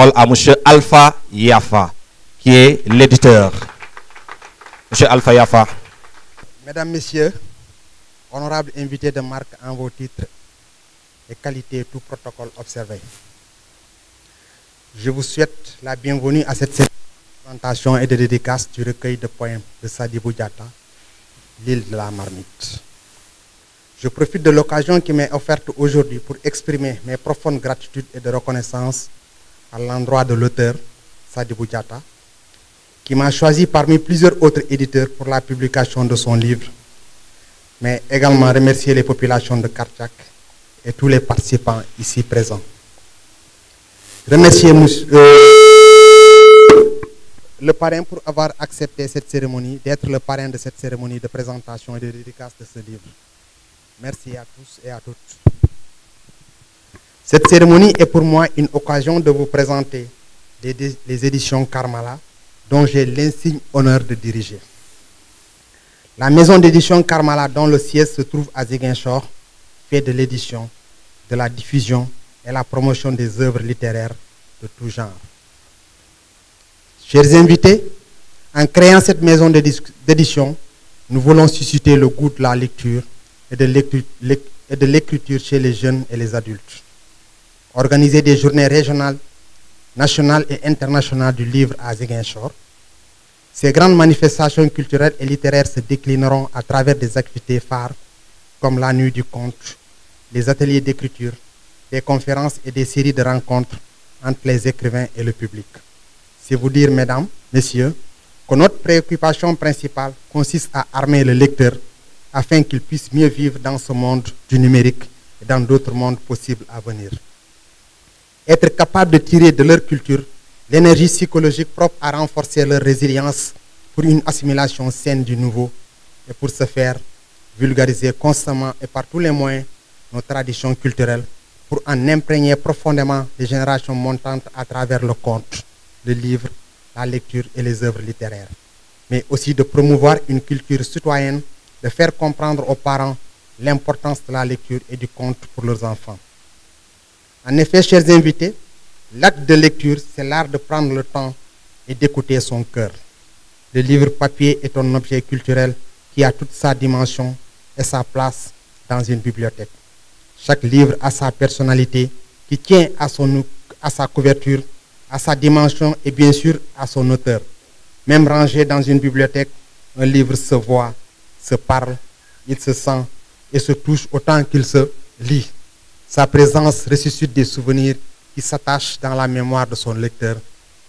À Monsieur Alpha Yafa, qui est l'éditeur. Monsieur Alpha Yafa. Mesdames, Messieurs, honorables invités de marque en vos titres et qualités, tout protocole observé. Je vous souhaite la bienvenue à cette présentation et de dédicace du recueil de poèmes de Sadibou Diatta, L'île de la marmite. Je profite de l'occasion qui m'est offerte aujourd'hui pour exprimer mes profondes gratitudes et de reconnaissance à l'endroit de l'auteur, Sadibou Diatta, qui m'a choisi parmi plusieurs autres éditeurs pour la publication de son livre, mais également remercier les populations de Kartchak et tous les participants ici présents. Remercier le parrain pour avoir accepté cette cérémonie, d'être le parrain de cette cérémonie de présentation et de dédicace de ce livre. Merci à tous et à toutes. Cette cérémonie est pour moi une occasion de vous présenter les éditions Karmala, dont j'ai l'insigne honneur de diriger. La maison d'édition Karmala, dont le siège se trouve à Ziguinchor, fait de l'édition, de la diffusion et la promotion des œuvres littéraires de tout genre. Chers invités, en créant cette maison d'édition, nous voulons susciter le goût de la lecture et de l'écriture chez les jeunes et les adultes. Organiser des journées régionales, nationales et internationales du livre à Ziguinchor. Ces grandes manifestations culturelles et littéraires se déclineront à travers des activités phares comme la nuit du conte, les ateliers d'écriture, des conférences et des séries de rencontres entre les écrivains et le public. C'est vous dire, mesdames, messieurs, que notre préoccupation principale consiste à armer le lecteur afin qu'il puisse mieux vivre dans ce monde du numérique et dans d'autres mondes possibles à venir. Être capable de tirer de leur culture l'énergie psychologique propre à renforcer leur résilience pour une assimilation saine du nouveau et pour ce faire, vulgariser constamment et par tous les moyens nos traditions culturelles pour en imprégner profondément les générations montantes à travers le conte, le livre, la lecture et les œuvres littéraires, mais aussi de promouvoir une culture citoyenne, de faire comprendre aux parents l'importance de la lecture et du conte pour leurs enfants. En effet, chers invités, l'acte de lecture, c'est l'art de prendre le temps et d'écouter son cœur. Le livre papier est un objet culturel qui a toute sa dimension et sa place dans une bibliothèque. Chaque livre a sa personnalité qui tient à sa couverture, à sa dimension et bien sûr à son auteur. Même rangé dans une bibliothèque, un livre se voit, se parle, il se sent et se touche autant qu'il se lit. Sa présence ressuscite des souvenirs qui s'attachent dans la mémoire de son lecteur.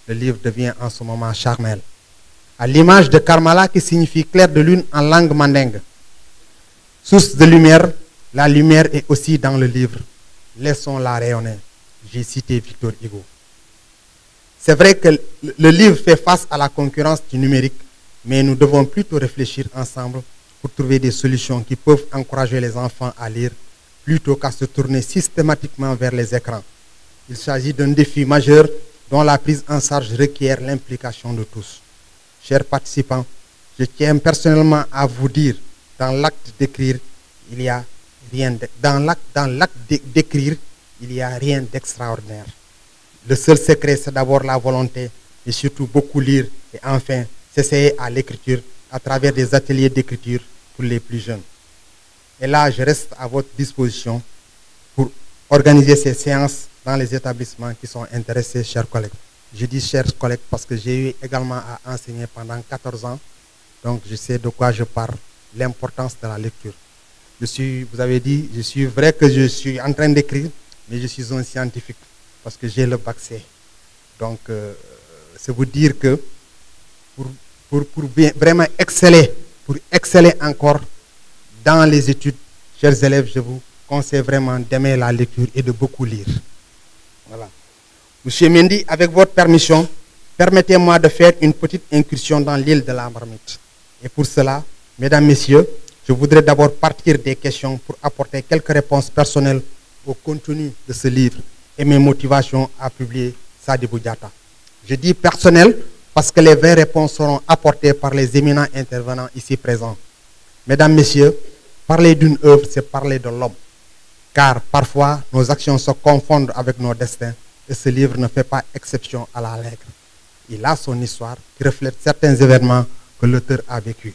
Le livre devient en ce moment charnel. À l'image de Karmala qui signifie clair de lune en langue mandingue. Source de lumière, la lumière est aussi dans le livre. Laissons-la rayonner. J'ai cité Victor Hugo. C'est vrai que le livre fait face à la concurrence du numérique, mais nous devons plutôt réfléchir ensemble pour trouver des solutions qui peuvent encourager les enfants à lire plutôt qu'à se tourner systématiquement vers les écrans. Il s'agit d'un défi majeur dont la prise en charge requiert l'implication de tous. Chers participants, je tiens personnellement à vous dire, dans l'acte d'écrire, il n'y a rien d'extraordinaire. Le seul secret, c'est d'abord la volonté et surtout beaucoup lire et enfin s'essayer à l'écriture à travers des ateliers d'écriture pour les plus jeunes. Et là, je reste à votre disposition pour organiser ces séances dans les établissements qui sont intéressés, chers collègues. Je dis chers collègues parce que j'ai eu également à enseigner pendant 14 ans, donc je sais de quoi je parle, l'importance de la lecture. Vous avez dit, vrai que je suis en train d'écrire, mais je suis un scientifique parce que j'ai le bac C. Donc, c'est vous dire que pour vraiment exceller, pour exceller encore dans les études, chers élèves, je vous conseille vraiment d'aimer la lecture et de beaucoup lire. Voilà. Monsieur Mendy, avec votre permission, permettez-moi de faire une petite incursion dans l'île de la marmite. Et pour cela, mesdames, messieurs, je voudrais d'abord partir des questions pour apporter quelques réponses personnelles au contenu de ce livre et mes motivations à publier Sadibou Diatta. Je dis personnel parce que les vraies réponses seront apportées par les éminents intervenants ici présents. Mesdames, messieurs, parler d'une œuvre, c'est parler de l'homme. Car parfois, nos actions se confondent avec nos destins et ce livre ne fait pas exception à la règle. Il a son histoire qui reflète certains événements que l'auteur a vécus.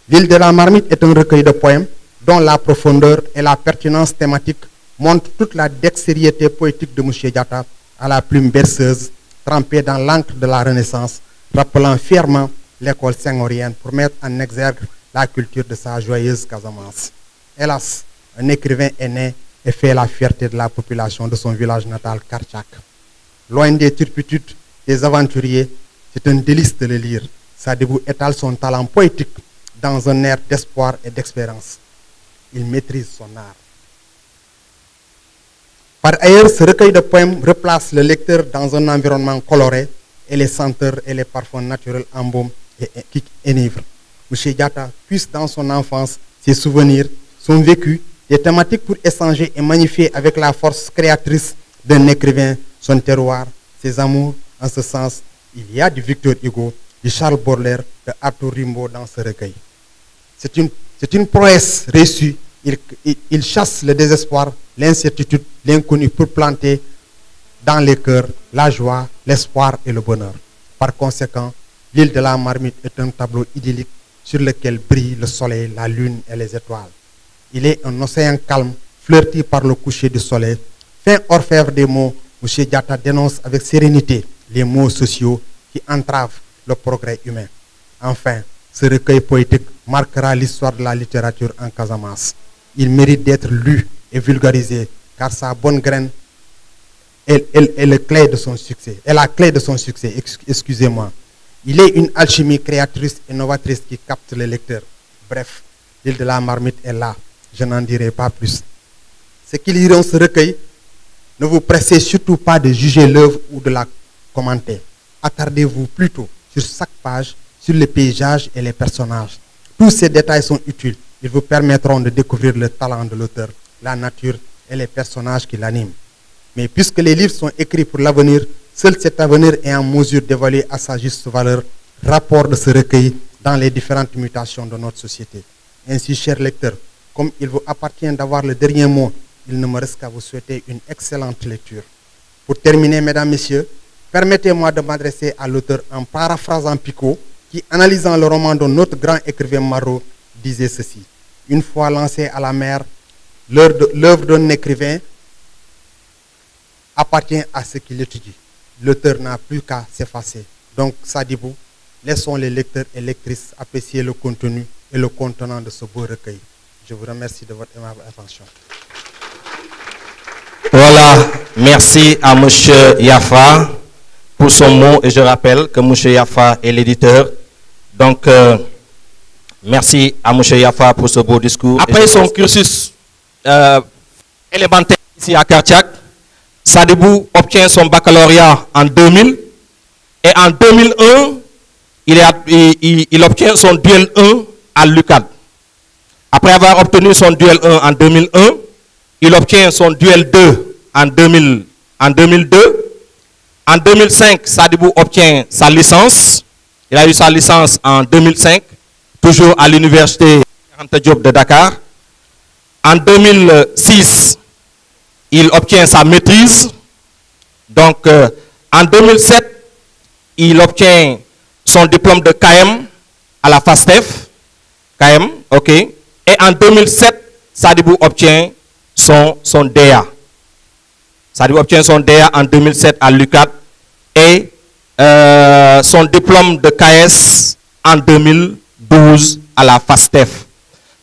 L'île de la Marmite est un recueil de poèmes dont la profondeur et la pertinence thématique montrent toute la dextérité poétique de M. Diatta à la plume berceuse, trempée dans l'encre de la Renaissance, rappelant fièrement l'école senghorienne pour mettre en exergue la culture de sa joyeuse Casamance. Hélas, un écrivain est né et fait la fierté de la population de son village natal, Karchak. Loin des turpitudes des aventuriers, c'est un délice de le lire. Sadibou étale son talent poétique dans un air d'espoir et d'espérance. Il maîtrise son art. Par ailleurs, ce recueil de poèmes replace le lecteur dans un environnement coloré et les senteurs et les parfums naturels embaument et qui enivrent. M. Diatta puise dans son enfance ses souvenirs, son vécu, des thématiques pour échanger et magnifier avec la force créatrice d'un écrivain son terroir, ses amours. En ce sens, il y a du Victor Hugo, du Charles Baudelaire, de Arthur Rimbaud dans ce recueil. C'est une prouesse réussie. Il chasse le désespoir, l'incertitude, l'inconnu pour planter dans les cœurs la joie, l'espoir et le bonheur. Par conséquent, l'île de la Marmite est un tableau idyllique sur lequel brille le soleil, la lune et les étoiles. Il est un océan calme, fleurti par le coucher du soleil. Fin orfèvre des mots, M. Diatta dénonce avec sérénité les maux sociaux qui entravent le progrès humain. Enfin, ce recueil poétique marquera l'histoire de la littérature en Casamance. Il mérite d'être lu et vulgarisé, car sa bonne graine est la clé de son succès. Excusez-moi. Il est une alchimie créatrice et novatrice qui capte le lecteur. Bref, l'île de la Marmite est là. Je n'en dirai pas plus. Ceux qui liront ce recueil, ne vous pressez surtout pas de juger l'œuvre ou de la commenter. Attardez-vous plutôt sur chaque page, sur les paysages et les personnages. Tous ces détails sont utiles. Ils vous permettront de découvrir le talent de l'auteur, la nature et les personnages qui l'animent. Mais puisque les livres sont écrits pour l'avenir, seul cet avenir est en mesure d'évaluer à sa juste valeur le rapport de ce recueil dans les différentes mutations de notre société. Ainsi, chers lecteurs, comme il vous appartient d'avoir le dernier mot, il ne me reste qu'à vous souhaiter une excellente lecture. Pour terminer, mesdames, messieurs, permettez-moi de m'adresser à l'auteur en paraphrasant Picot, qui, analysant le roman de notre grand écrivain Marot, disait ceci: une fois lancé à la mer, l'œuvre d'un écrivain appartient à ce qu'il étudie. L'auteur n'a plus qu'à s'effacer. Donc, Sadibou, laissons les lecteurs et lectrices apprécier le contenu et le contenant de ce beau recueil. Je vous remercie de votre aimable attention. Voilà, merci à M. Yafa pour son mot, et je rappelle que M. Yafa est l'éditeur. Donc, merci à M. Yafa pour ce beau discours. Après son cursus élémentaire ici à Karchak, Sadibou obtient son baccalauréat en 2000, et en 2001, il obtient son duel 1 à l'UCAD. Après avoir obtenu son duel 1 en 2001, il obtient son duel 2 en 2002. En 2005, Sadibou obtient sa licence. Il a eu sa licence en 2005, toujours à l'université Anta Diop de Dakar. En 2006, il obtient sa maîtrise. Donc, en 2007, il obtient son diplôme de KM à la FASTEF. KM, ok. Et en 2007, Sadibou obtient son DA. Sadibou obtient son DA en 2007 à l'UCAD et son diplôme de KS en 2012 à la FASTEF.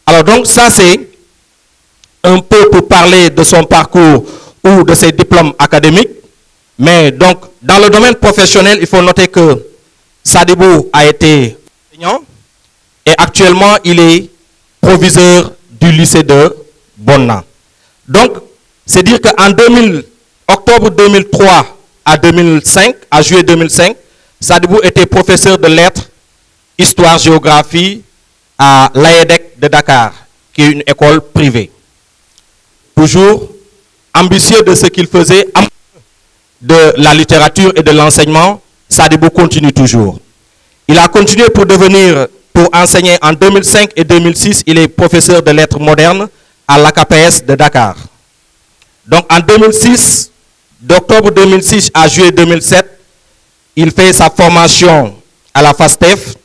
Alors donc ça c'est un peu pour parler de son parcours ou de ses diplômes académiques. Mais donc dans le domaine professionnel, il faut noter que Sadibou a été enseignant et actuellement il est proviseur du lycée de Bonna. Donc, c'est dire qu'en octobre 2003 à 2005, à juillet 2005, Sadibou était professeur de lettres, histoire, géographie à l'AEDEC de Dakar, qui est une école privée. Toujours ambitieux de ce qu'il faisait, de la littérature et de l'enseignement, Sadibou continue toujours. Il a continué pour enseigner en 2005 et 2006, il est professeur de lettres modernes à l'AKPS de Dakar. Donc en 2006, D'octobre 2006 à juillet 2007, il fait sa formation à la FASTEF,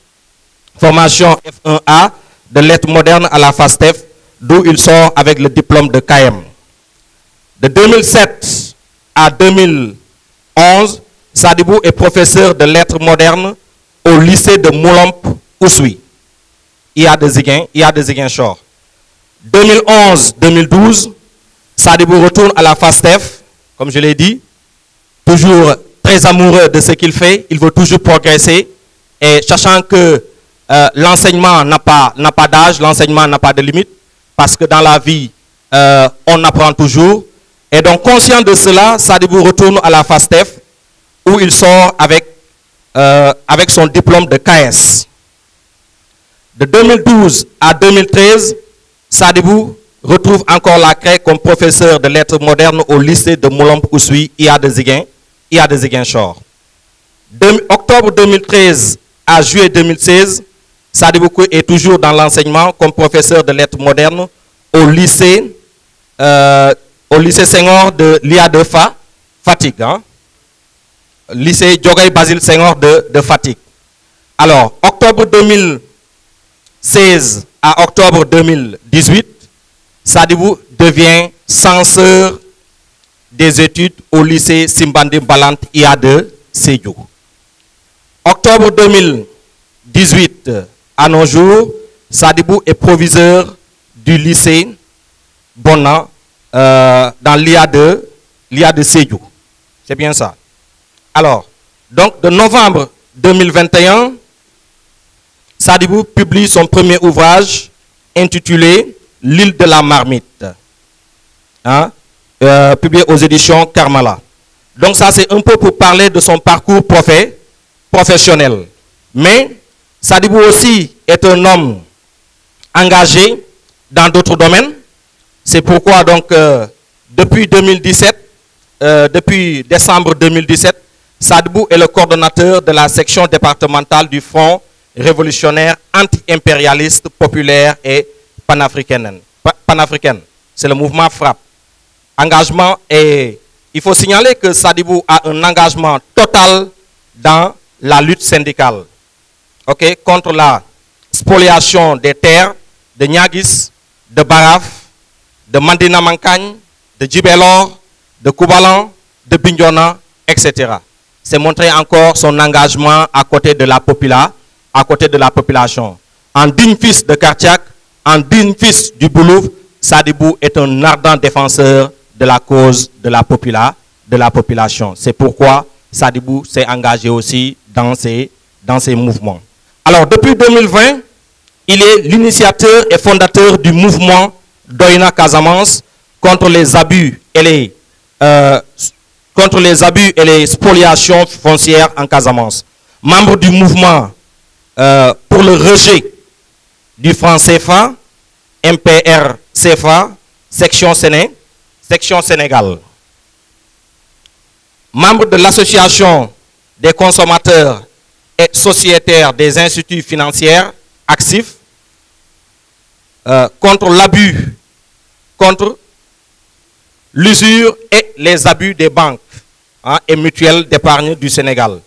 formation F1A de lettres modernes à la FASTEF, d'où il sort avec le diplôme de KM. De 2007 à 2011, Sadibou est professeur de lettres modernes au lycée de Moulomp-Ousoui. IA de Ziguinchor. 2011-2012, Sadibou retourne à la FASTEF, comme je l'ai dit, toujours très amoureux de ce qu'il fait, il veut toujours progresser, et sachant que l'enseignement n'a pas d'âge, l'enseignement n'a pas de limite, parce que dans la vie, on apprend toujours. Et donc, conscient de cela, Sadibou retourne à la FASTEF, où il sort avec son diplôme de KS. De 2012 à 2013, Sadibou retrouve encore la craie comme professeur de lettres modernes au lycée de Moulomp-Ousoui, IA de Ziguinchor. Octobre 2013 à juillet 2016, Sadibou est toujours dans l'enseignement comme professeur de lettres modernes au lycée Senghor de l'IA de Fatick. Hein? Lycée Diogaye Basile Senghor de Fatick. Alors, octobre 2016 à octobre 2018, Sadibou devient censeur des études au lycée Simbandi Balant IA de Sédhiou. Octobre 2018 à nos jours, Sadibou est proviseur du lycée Bona dans l'IA de Sédhiou. C'est bien ça. Alors, donc de novembre 2021, Sadibou publie son premier ouvrage intitulé L'île de la marmite, hein, publié aux éditions Karmala. Donc ça, c'est un peu pour parler de son parcours professionnel. Mais Sadibou aussi est un homme engagé dans d'autres domaines. C'est pourquoi donc depuis 2017, depuis décembre 2017, Sadibou est le coordonnateur de la section départementale du Front révolutionnaire anti-impérialiste populaire et panafricaine. C'est le mouvement FRAPP. Engagement, et il faut signaler que Sadibou a un engagement total dans la lutte syndicale, okay, contre la spoliation des terres de Niaguis, de Baraf, de Mandina Mankagne, de Djibelor, de Koubalan, de Bignona, etc. C'est montrer encore son engagement à côté de la population. En digne fils de Kartiak, en digne fils du Boulouf, Sadibou est un ardent défenseur de la cause de la population. C'est pourquoi Sadibou s'est engagé aussi dans ces mouvements. Alors, depuis 2020, il est l'initiateur et fondateur du mouvement Doina Casamance contre les abus et les spoliations foncières en Casamance. Membre du mouvement pour le rejet du franc CFA, MPR CFA, section Sénégal. Membre de l'association des consommateurs et sociétaires des instituts financiers actifs contre l'abus, contre l'usure et les abus des banques, hein, et mutuelles d'épargne du Sénégal.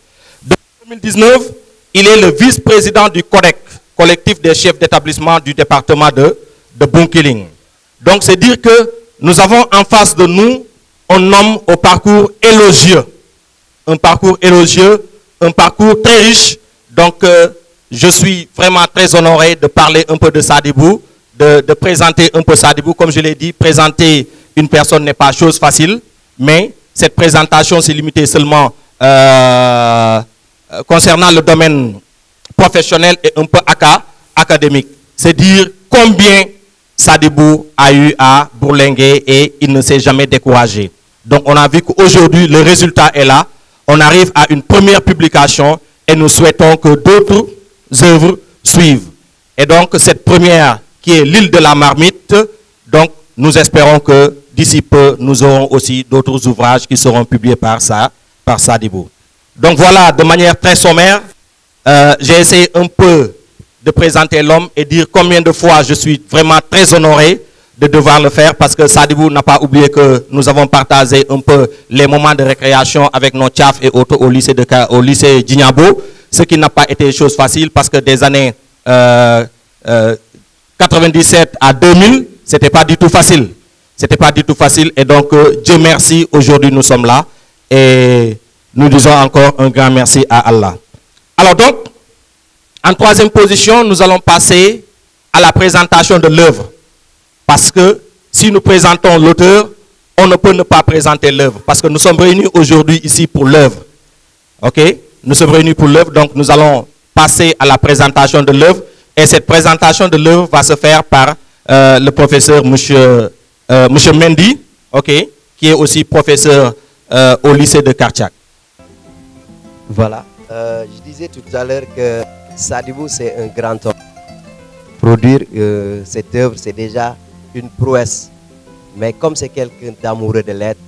Depuis 2019, il est le vice-président du CODEC, collectif des chefs d'établissement du département de Bunkiling. Donc c'est dire que nous avons en face de nous un homme au parcours élogieux. Un parcours élogieux, un parcours très riche. Donc je suis vraiment très honoré de parler un peu de Sadibou, de présenter un peu Sadibou. Comme je l'ai dit, présenter une personne n'est pas chose facile, mais cette présentation s'est limitée seulement concernant le domaine professionnel et un peu académique. C'est dire combien Sadibou a eu à bourlinguer et il ne s'est jamais découragé. Donc on a vu qu'aujourd'hui le résultat est là. On arrive à une première publication et nous souhaitons que d'autres œuvres suivent. Et donc cette première qui est l'île de la marmite, donc nous espérons que d'ici peu nous aurons aussi d'autres ouvrages qui seront publiés par Sadibou. Donc voilà, de manière très sommaire, j'ai essayé un peu de présenter l'homme et dire combien de fois je suis vraiment très honoré de devoir le faire parce que Sadibou n'a pas oublié que nous avons partagé un peu les moments de récréation avec nos tchaf et autres au lycée Djignabo, ce qui n'a pas été chose facile parce que des années 97 à 2000, c'était pas du tout facile. C'était pas du tout facile et donc Dieu merci, aujourd'hui nous sommes là et nous disons encore un grand merci à Allah. Alors donc, en troisième position, nous allons passer à la présentation de l'œuvre. Parce que si nous présentons l'auteur, on ne peut ne pas présenter l'œuvre. Parce que nous sommes réunis aujourd'hui ici pour l'œuvre. Ok? Nous sommes réunis pour l'œuvre, donc nous allons passer à la présentation de l'œuvre. Et cette présentation de l'œuvre va se faire par le professeur monsieur Mendy, ok, qui est aussi professeur au lycée de Kartchak. Voilà. Je disais tout à l'heure que Sadibou, c'est un grand homme. Produire cette œuvre, c'est déjà une prouesse. Mais comme c'est quelqu'un d'amoureux de lettres,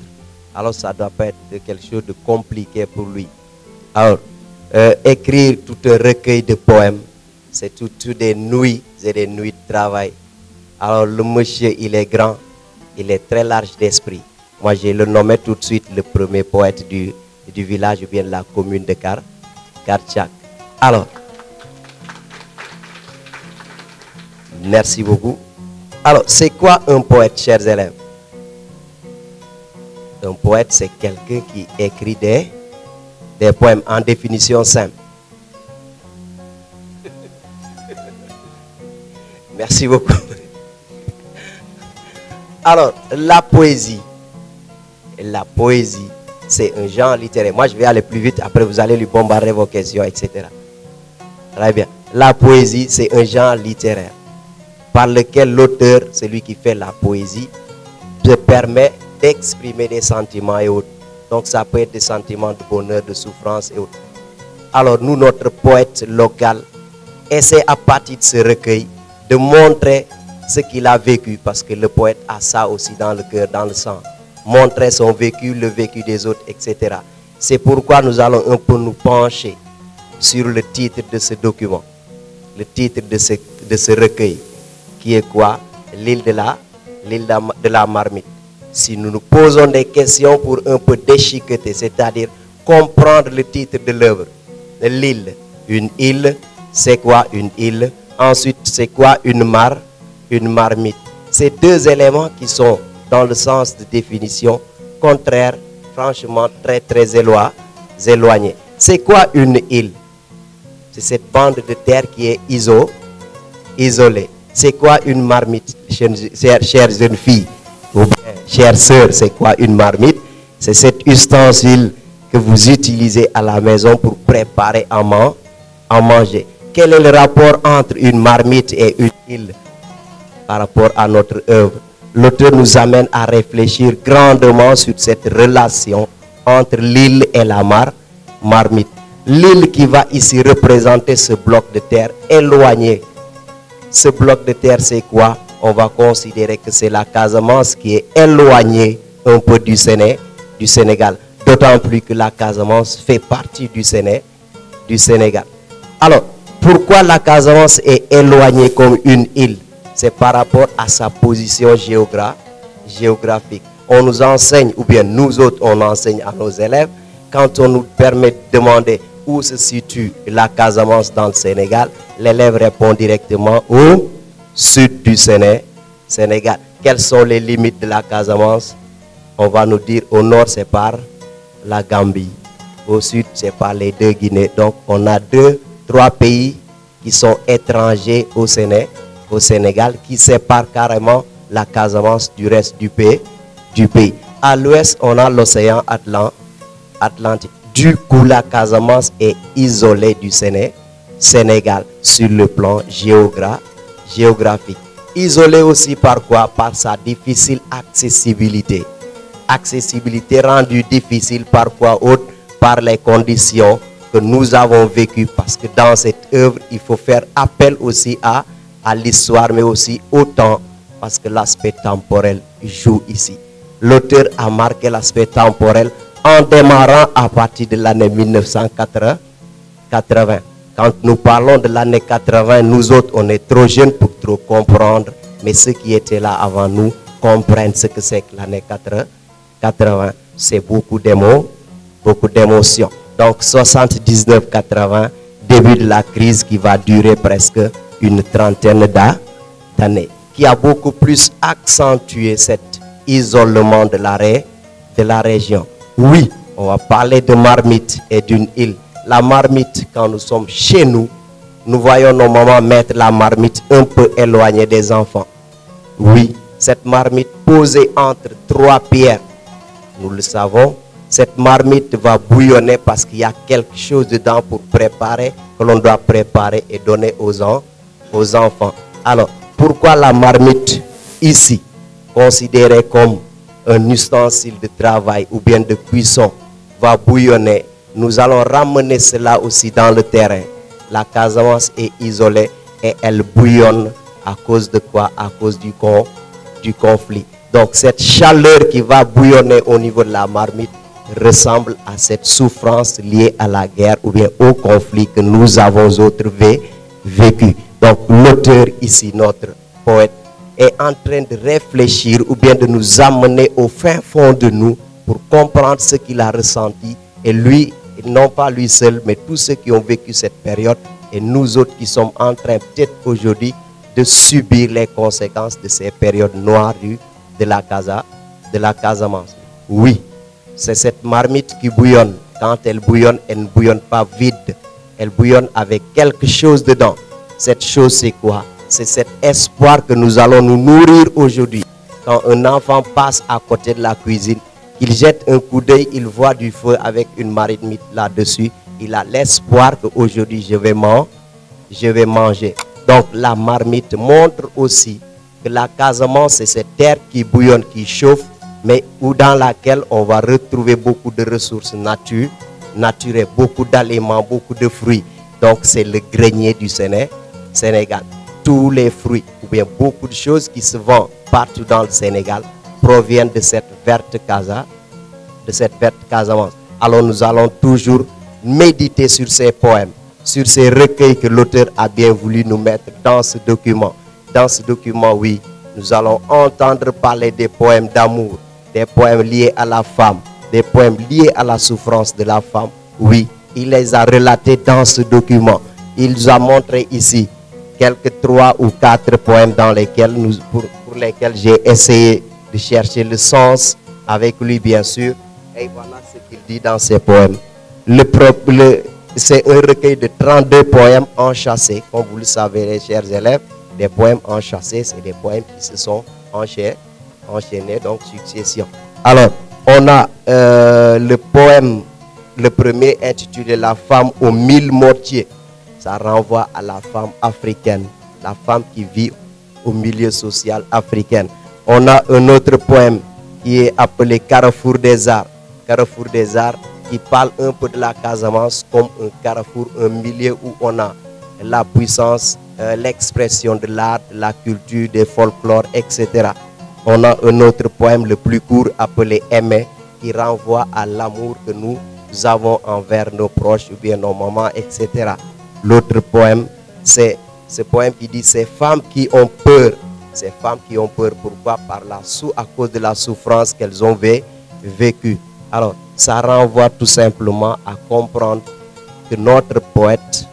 alors ça doit pas être quelque chose de compliqué pour lui. Alors, écrire tout un recueil de poèmes, c'est tout des nuits et des nuits de travail. Alors, le monsieur, il est grand, il est très large d'esprit. Moi, je le nommé tout de suite le premier poète du village ou bien de la commune de Kartchak. Alors, merci beaucoup. Alors, c'est quoi un poète, chers élèves? Un poète, c'est quelqu'un qui écrit des poèmes en définition simple. Merci beaucoup. Alors, la poésie, c'est un genre littéraire. Moi, je vais aller plus vite, après vous allez lui bombarder vos questions, etc. Très bien. La poésie, c'est un genre littéraire par lequel l'auteur, celui qui fait la poésie, se permet d'exprimer des sentiments et autres. Donc ça peut être des sentiments de bonheur, de souffrance et autres. Alors nous, notre poète local, essaie à partir de ce recueil de montrer ce qu'il a vécu, parce que le poète a ça aussi dans le cœur, dans le sang. Montrer son vécu, le vécu des autres, etc. C'est pourquoi nous allons un peu nous pencher sur le titre de ce document, le titre de ce recueil, qui est quoi? L'île de la marmite. Si nous nous posons des questions pour un peu déchiqueter, c'est-à-dire comprendre le titre de l'œuvre, l'île, une île, c'est quoi une île? Ensuite, c'est quoi une marmite? Ces deux éléments qui sont dans le sens de définition contraire, franchement très éloignés. C'est quoi une île? C'est cette bande de terre qui est isolée. C'est quoi une marmite, chères jeunes filles ou bien chères sœurs? C'est quoi une marmite? C'est cet ustensile que vous utilisez à la maison pour préparer à manger. Quel est le rapport entre une marmite et une île par rapport à notre œuvre? L'auteur nous amène à réfléchir grandement sur cette relation entre l'île et la marmite. L'île qui va ici représenter ce bloc de terre éloigné. Ce bloc de terre, c'est quoi? On va considérer que c'est la Casamance qui est éloignée un peu du Sénégal. D'autant plus que la Casamance fait partie du Sénégal. Alors, pourquoi la Casamance est éloignée comme une île? C'est par rapport à sa position géographique. On nous enseigne, ou bien nous autres, on enseigne à nos élèves, quand on nous permet de demander où se situe la Casamance dans le Sénégal, l'élève répond directement au sud du Sénégal. Quelles sont les limites de la Casamance? On va nous dire au nord c'est par la Gambie, au sud c'est par les deux Guinées. Donc on a trois pays qui sont étrangers au Sénégal, qui séparent carrément la Casamance du reste du pays. À l'ouest, on a l'océan Atlantique. Du coup, la Casamance est isolée du Sénégal sur le plan géographique. Isolée aussi par quoi? Par sa difficile accessibilité. Accessibilité rendue difficile par quoi? Autre? Par les conditions que nous avons vécues. Parce que dans cette œuvre, il faut faire appel aussi à l'histoire, mais aussi au temps. Parce que l'aspect temporel joue ici. L'auteur a marqué l'aspect temporel en démarrant à partir de l'année 1980. Quand nous parlons de l'année 80, nous autres, on est trop jeunes pour trop comprendre mais ceux qui étaient là avant nous comprennent ce que c'est que l'année 80. C'est beaucoup d'émotions. Donc 79-80, début de la crise qui va durer presque une trentaine d'années, qui a beaucoup plus accentué cet isolement de la région. Oui, on va parler de marmite et d'une île. La marmite, quand nous sommes chez nous, nous voyons nos mamans mettre la marmite un peu éloignée des enfants. Oui, cette marmite posée entre 3 pierres, nous le savons, cette marmite va bouillonner parce qu'il y a quelque chose dedans pour préparer, que l'on doit préparer et donner aux enfants. Alors, pourquoi la marmite ici, considérée comme un ustensile de travail ou bien de cuisson, va bouillonner? Nous allons ramener cela aussi dans le terrain. La Casamance est isolée et elle bouillonne à cause de quoi? À cause du conflit. Donc cette chaleur qui va bouillonner au niveau de la marmite ressemble à cette souffrance liée à la guerre ou bien au conflit que nous avons autres vécu. Donc l'auteur ici, notre poète, est en train de réfléchir ou bien de nous amener au fin fond de nous pour comprendre ce qu'il a ressenti. Et lui, non pas lui seul, mais tous ceux qui ont vécu cette période et nous autres qui sommes en train peut-être aujourd'hui de subir les conséquences de ces périodes noires de la Casamance. Oui, c'est cette marmite qui bouillonne. Quand elle ne bouillonne pas vide. Elle bouillonne avec quelque chose dedans. Cette chose, c'est quoi? C'est cet espoir que nous allons nous nourrir aujourd'hui. Quand un enfant passe à côté de la cuisine, il jette un coup d'œil, il voit du feu avec une marmite là-dessus. Il a l'espoir qu'aujourd'hui je vais manger. Donc la marmite montre aussi que la Casamance, c'est cette terre qui bouillonne, qui chauffe, mais dans laquelle on va retrouver beaucoup de ressources naturelles, beaucoup d'aliments, beaucoup de fruits. Donc c'est le grenier du Sénégal. Tous les fruits, ou bien beaucoup de choses qui se vendent partout dans le Sénégal, proviennent de cette verte Casamance. Alors nous allons toujours méditer sur ces poèmes, sur ces recueils que l'auteur a bien voulu nous mettre dans ce document. Dans ce document, oui, nous allons entendre parler des poèmes d'amour, des poèmes liés à la femme, des poèmes liés à la souffrance de la femme. Oui, il les a relatés dans ce document. Il nous a montré ici quelques 3 ou 4 poèmes dans lesquels pour lesquels j'ai essayé de chercher le sens avec lui, bien sûr. Et voilà ce qu'il dit dans ces poèmes. C'est un recueil de 32 poèmes enchâssés. Comme vous le savez, les chers élèves, des poèmes enchâssés, c'est des poèmes qui se sont enchaînés, donc succession. Alors, on a le poème, le premier intitulé La femme aux 1000 mortiers. Ça renvoie à la femme africaine, la femme qui vit au milieu social africain. On a un autre poème qui est appelé Carrefour des Arts. Carrefour des Arts qui parle un peu de la Casamance comme un carrefour, un milieu où on a la puissance, l'expression de l'art, de la culture, des folklores, etc. On a un autre poème, le plus court, appelé Aimer, qui renvoie à l'amour que nous avons envers nos proches ou bien nos mamans, etc. L'autre poème, c'est ce poème qui dit ces femmes qui ont peur. Ces femmes qui ont peur, pourquoi? À cause de la souffrance qu'elles ont vécue. Alors, ça renvoie tout simplement à comprendre que notre poète,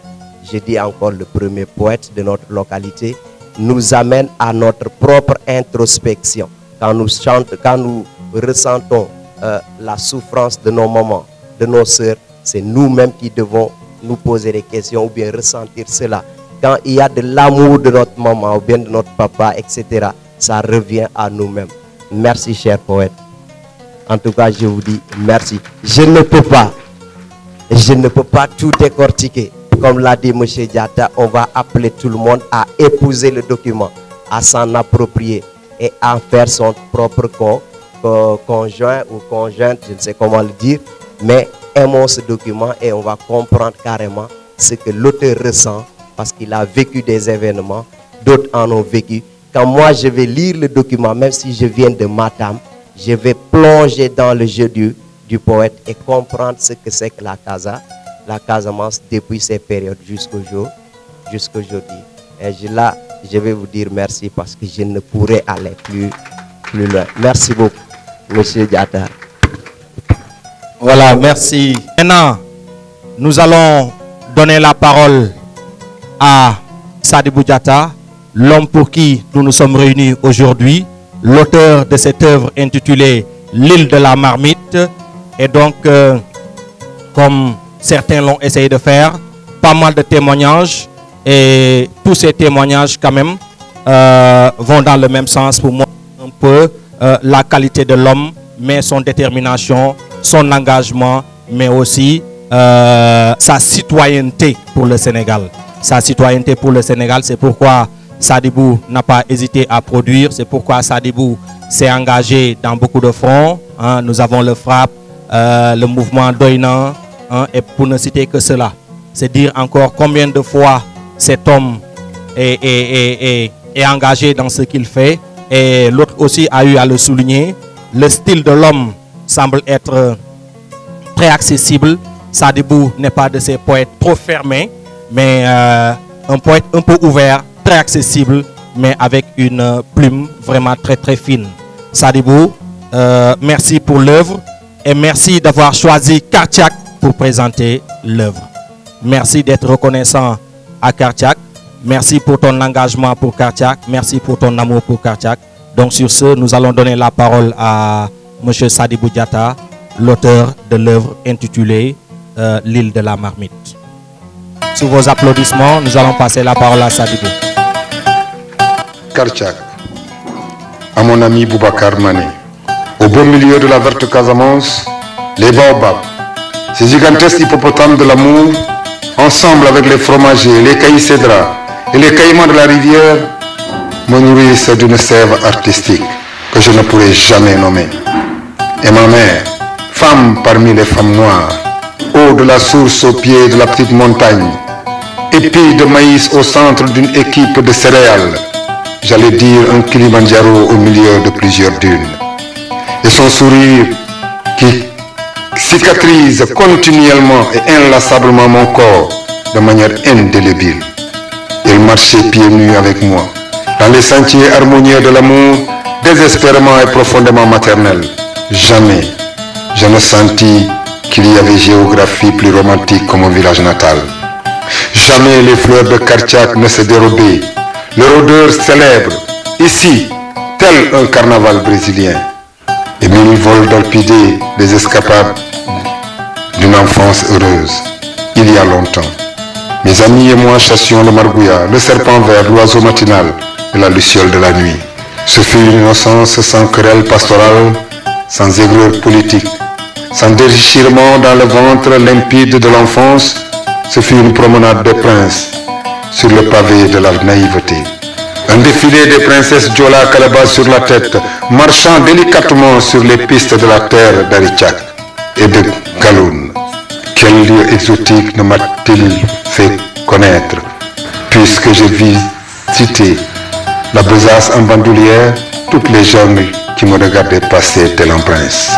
je dis encore le premier poète de notre localité, nous amène à notre propre introspection. Quand nous ressentons la souffrance de nos mamans, de nos sœurs, c'est nous-mêmes qui devons nous poser des questions ou bien ressentir cela. Quand il y a de l'amour de notre maman ou bien de notre papa, etc., ça revient à nous-mêmes. Merci, cher poète. En tout cas, je vous dis merci. Je ne peux pas tout décortiquer. Comme l'a dit M. Diatta, on va appeler tout le monde à épouser le document, à s'en approprier et à faire son propre conjoint ou conjointe, je ne sais comment le dire, mais aimons ce document et on va comprendre carrément ce que l'auteur ressent parce qu'il a vécu des événements, d'autres en ont vécu. Quand moi je vais lire le document, même si je viens de Matam, je vais plonger dans le jeu du poète et comprendre ce que c'est que la Casamance depuis ces périodes jusqu'aujourd'hui. Et là, je vais vous dire merci parce que je ne pourrais aller plus loin. Merci beaucoup, Monsieur Diatta. Voilà, merci. Maintenant, nous allons donner la parole à Sadibou Diatta, l'homme pour qui nous nous sommes réunis aujourd'hui, l'auteur de cette œuvre intitulée L'île de la marmite. Et donc, comme certains l'ont essayé de faire, pas mal de témoignages, et tous ces témoignages quand même vont dans le même sens pour montrer un peu la qualité de l'homme, mais son détermination, son engagement, mais aussi sa citoyenneté pour le Sénégal. Sa citoyenneté pour le Sénégal, c'est pourquoi Sadibou n'a pas hésité à produire, c'est pourquoi Sadibou s'est engagé dans beaucoup de fronts. Hein. Nous avons le FRAPP, le mouvement Doinan, hein, et pour ne citer que cela. C'est dire encore combien de fois cet homme est engagé dans ce qu'il fait. Et l'autre aussi a eu à le souligner. Le style de l'homme semble être très accessible. Sadibou n'est pas de ces poètes trop fermés, mais un poète un peu ouvert, très accessible, mais avec une plume vraiment très fine. Sadibou, merci pour l'œuvre et merci d'avoir choisi Kartiak pour présenter l'œuvre. Merci d'être reconnaissant à Kartiak. Merci pour ton engagement pour Kartiak. Merci pour ton amour pour Kartiak. Donc sur ce, nous allons donner la parole à M. Sadibou Diatta, l'auteur de l'œuvre intitulée L'île de la marmite. Sous vos applaudissements, nous allons passer la parole à Sadibou. Kartiak, à mon ami Boubacar Mané, au beau milieu de la verte Casamance, les baobabs, ces gigantesques hippopotames de l'amour, ensemble avec les fromagers, les caïcédras et les caïmans de la rivière, me nourrissent d'une sève artistique que je ne pourrai jamais nommer. Et ma mère, femme parmi les femmes noires, eau de la source au pied de la petite montagne, épis de maïs au centre d'une équipe de céréales, j'allais dire un Kilimandjaro au milieu de plusieurs dunes. Et son sourire qui cicatrise continuellement et inlassablement mon corps de manière indélébile. Il marchait pieds nus avec moi, dans les sentiers harmonieux de l'amour, désespérément et profondément maternel. Jamais je ne sentis qu'il y avait géographie plus romantique que mon village natal. Jamais les fleurs de Kartiak ne se dérobaient. Leur odeur célèbre, ici, tel un carnaval brésilien. Et mille vols d'orchidées, des escapades d'une enfance heureuse, il y a longtemps. Mes amis et moi chassions le margouillat, le serpent vert, l'oiseau matinal et la luciole de la nuit. Ce fut une innocence sans querelle pastorale, sans aigreur politique, sans déchirement dans le ventre limpide de l'enfance. Ce fut une promenade de princes sur le pavé de la naïveté. Un défilé des princesses Djola Kalaba sur la tête, marchant délicatement sur les pistes de la terre d'Arichak et de Galoun. Quel lieu exotique ne m'a-t-il fait connaître, puisque j'ai visité la besace en bandoulière, toutes les jeunes qui me regardaient passer tel un prince.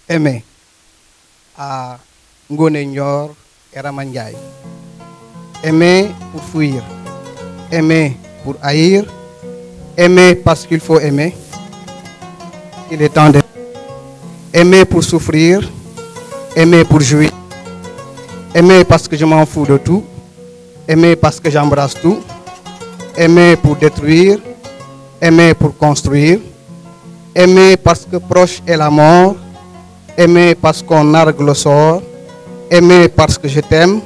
Aimer à Ngone Ndior et Ramandiaï. Aimer pour fuir, aimer pour haïr, aimer parce qu'il faut aimer. Il est temps d'aimer. Aimer pour souffrir, aimer pour jouir, aimer parce que je m'en fous de tout, aimer parce que j'embrasse tout, aimer pour détruire, aimer pour construire, aimer parce que proche est la mort, aimer parce qu'on nargue le sort, aimer parce que je t'aime,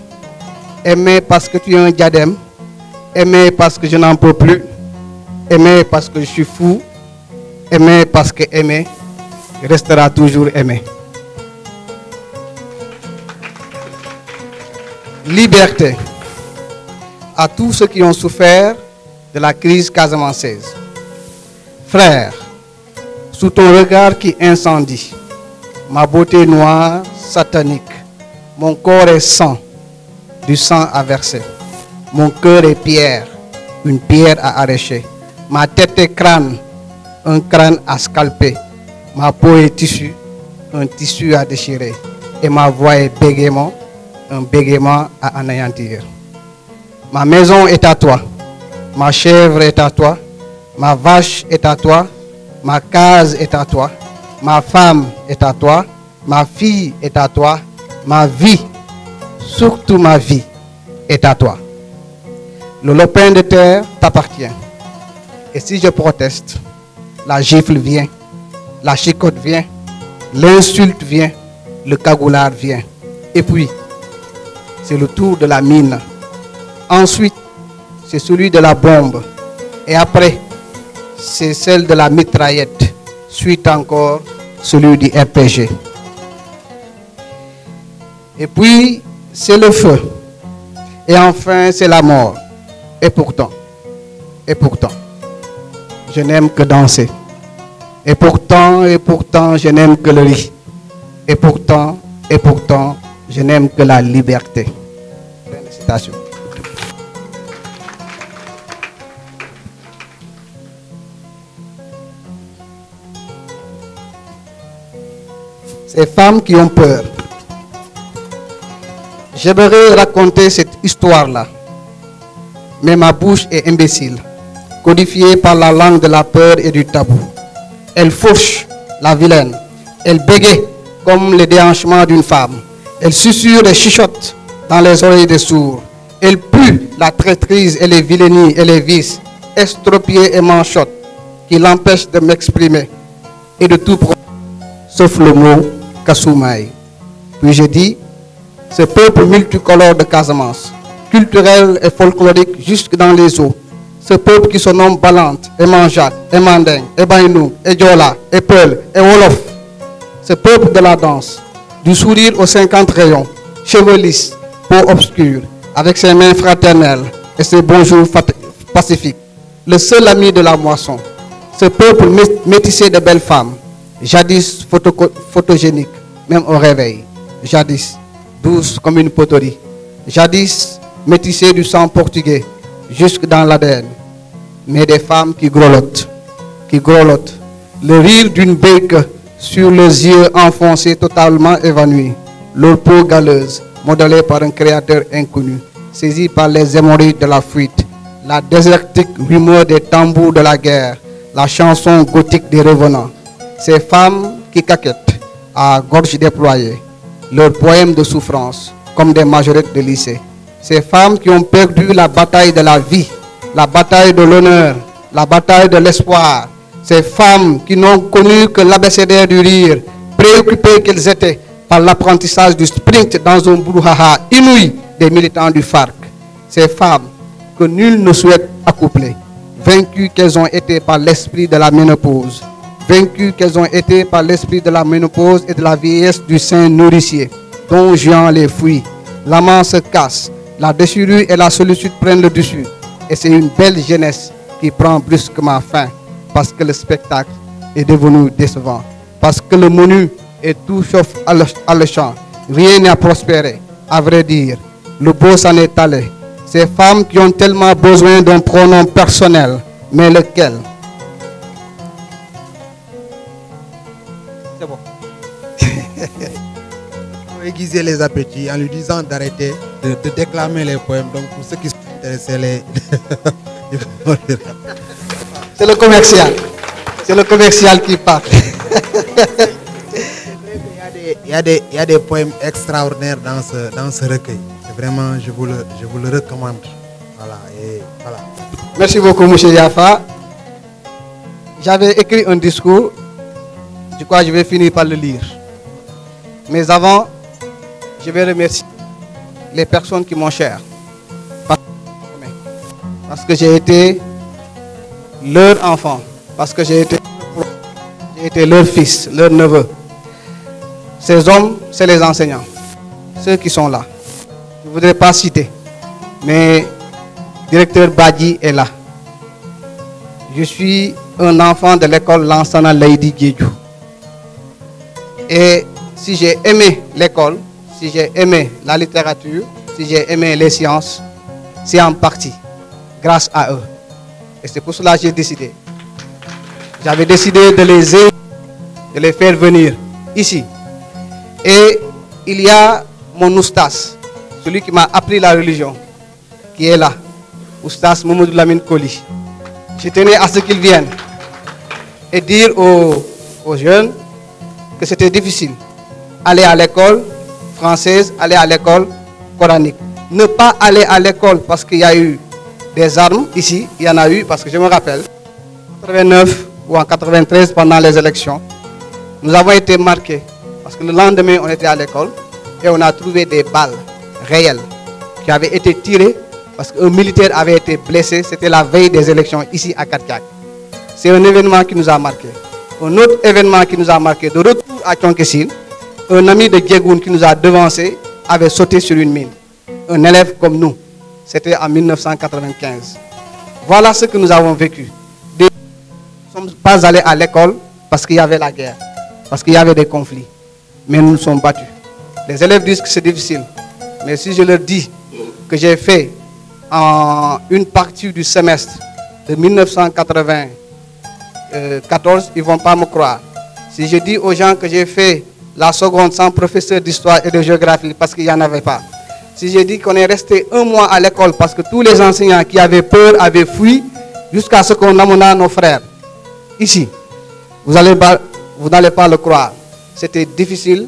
aimer parce que tu es un diadème, aimer parce que je n'en peux plus, aimer parce que je suis fou, aimer parce que aimer restera toujours aimé. Liberté à tous ceux qui ont souffert de la crise casamançaise. Frère, sous ton regard qui incendie, ma beauté noire, satanique, mon corps est sang, du sang à verser. Mon cœur est pierre, une pierre à arracher. Ma tête est crâne, un crâne à scalper. Ma peau est tissu, un tissu à déchirer. Et ma voix est bégaiement, un bégaiement à anéantir. Ma maison est à toi. Ma chèvre est à toi. Ma vache est à toi. Ma case est à toi. Ma femme est à toi. Ma fille est à toi. Ma vie, surtout ma vie, est à toi. Le lopin de terre t'appartient. Et si je proteste, la gifle vient, la chicotte vient, l'insulte vient, le cagoulard vient. Et puis, c'est le tour de la mine. Ensuite, c'est celui de la bombe. Et après, c'est celle de la mitraillette. Suite encore, celui du RPG. Et puis, c'est le feu. Et enfin, c'est la mort. Et pourtant, je n'aime que danser. Et pourtant, je n'aime que le riz. Et pourtant, je n'aime que la liberté. Félicitations. Ces femmes qui ont peur. J'aimerais raconter cette histoire-là. Mais ma bouche est imbécile, codifiée par la langue de la peur et du tabou. Elle fauche, la vilaine. Elle bégaye comme le déhanchement d'une femme. Elle susurre et chuchote dans les oreilles des sourds. Elle pue la traîtrise et les vilainies et les vices, estropiés et manchottes, qui l'empêchent de m'exprimer et de tout prendre, sauf le mot Kasumai. Puis j'ai dit, ce peuple multicolore de Casamance, culturel et folklorique jusque dans les eaux, ce peuple qui se nomme Balante, et Manjat, et Manding, et Bainou, et Diola, et Peul, et Wolof, ce peuple de la danse, du sourire aux 50 rayons, cheveux lisses, peau obscure, avec ses mains fraternelles et ses bonjours pacifiques, le seul ami de la moisson, ce peuple métissé de belles femmes, jadis photogénique, même au réveil, jadis douce comme une poterie, jadis métissée du sang portugais, jusque dans l'ADN, mais des femmes qui grelottent, le rire d'une bec sur les yeux enfoncés totalement évanouis, leur peau galeuse, modelée par un créateur inconnu, saisi par les hémorroïdes de la fuite, la désertique rumeur des tambours de la guerre, la chanson gothique des revenants, ces femmes qui caquettent à gorge déployée, leurs poèmes de souffrance, comme des majorettes de lycée. Ces femmes qui ont perdu la bataille de la vie, la bataille de l'honneur, la bataille de l'espoir. Ces femmes qui n'ont connu que l'abécédaire du rire, préoccupées qu'elles étaient par l'apprentissage du sprint dans un brouhaha inouï des militants du FARC. Ces femmes que nul ne souhaite accoupler, vaincues qu'elles ont été par l'esprit de la ménopause, vaincues qu'elles ont été par l'esprit de la ménopause et de la vieillesse du sein nourricier, dont Jean les fuit. L'amant se casse, la déchirure et la solitude prennent le dessus. Et c'est une belle jeunesse qui prend brusquement fin, parce que le spectacle est devenu décevant, parce que le menu est tout sauf alléchant. Rien n'a prospéré, à vrai dire. Le beau s'en est allé. Ces femmes qui ont tellement besoin d'un pronom personnel, mais lequel? C'est bon. Pour aiguiser les appétits en lui disant d'arrêter de déclamer les poèmes. Donc pour ceux qui sont intéressés, c'est le commercial. C'est le commercial qui parle. Il y a des poèmes extraordinaires dans ce recueil. Et vraiment, je vous le recommande. Voilà, et voilà. Merci beaucoup, M. Yafa. J'avais écrit un discours. Je crois que je vais finir par le lire. Mais avant, je vais remercier les personnes qui m'ont cher. Parce que j'ai été leur enfant. Parce que j'ai été leur fils, leur neveu. Ces hommes, c'est les enseignants. Ceux qui sont là. Je ne voudrais pas citer. Mais directeur Badi est là. Je suis un enfant de l'école Lansana Lady Guédiou. Et si j'ai aimé l'école, si j'ai aimé la littérature, si j'ai aimé les sciences, c'est en partie grâce à eux. Et c'est pour cela que j'ai décidé. J'avais décidé de les aider de les faire venir ici. Et il y a mon oustas, celui qui m'a appris la religion, qui est là, oustas Mamadou Lamine Koli. Je tenais à ce qu'ils viennent et dire aux jeunes que c'était difficile. Aller à l'école française, aller à l'école coranique. Ne pas aller à l'école parce qu'il y a eu des armes ici, il y en a eu, parce que je me rappelle, en 89 ou en 93, pendant les élections, nous avons été marqués, parce que le lendemain, on était à l'école, et on a trouvé des balles réelles qui avaient été tirées, parce qu'un militaire avait été blessé, c'était la veille des élections, ici à Kartiak. C'est un événement qui nous a marqué. Un autre événement qui nous a marqué, de retour à Tchonkessil, un ami de Diegoun qui nous a devancé, avait sauté sur une mine. Un élève comme nous. C'était en 1995. Voilà ce que nous avons vécu. Nous ne sommes pas allés à l'école parce qu'il y avait la guerre, parce qu'il y avait des conflits. Mais nous nous sommes battus. Les élèves disent que c'est difficile. Mais si je leur dis que j'ai fait en une partie du semestre de 1994, ils ne vont pas me croire. Si je dis aux gens que j'ai fait la seconde sans professeur d'histoire et de géographie parce qu'il n'y en avait pas. Si je dis qu'on est resté un mois à l'école parce que tous les enseignants qui avaient peur avaient fui jusqu'à ce qu'on amena nos frères. Ici, vous n'allez pas le croire. C'était difficile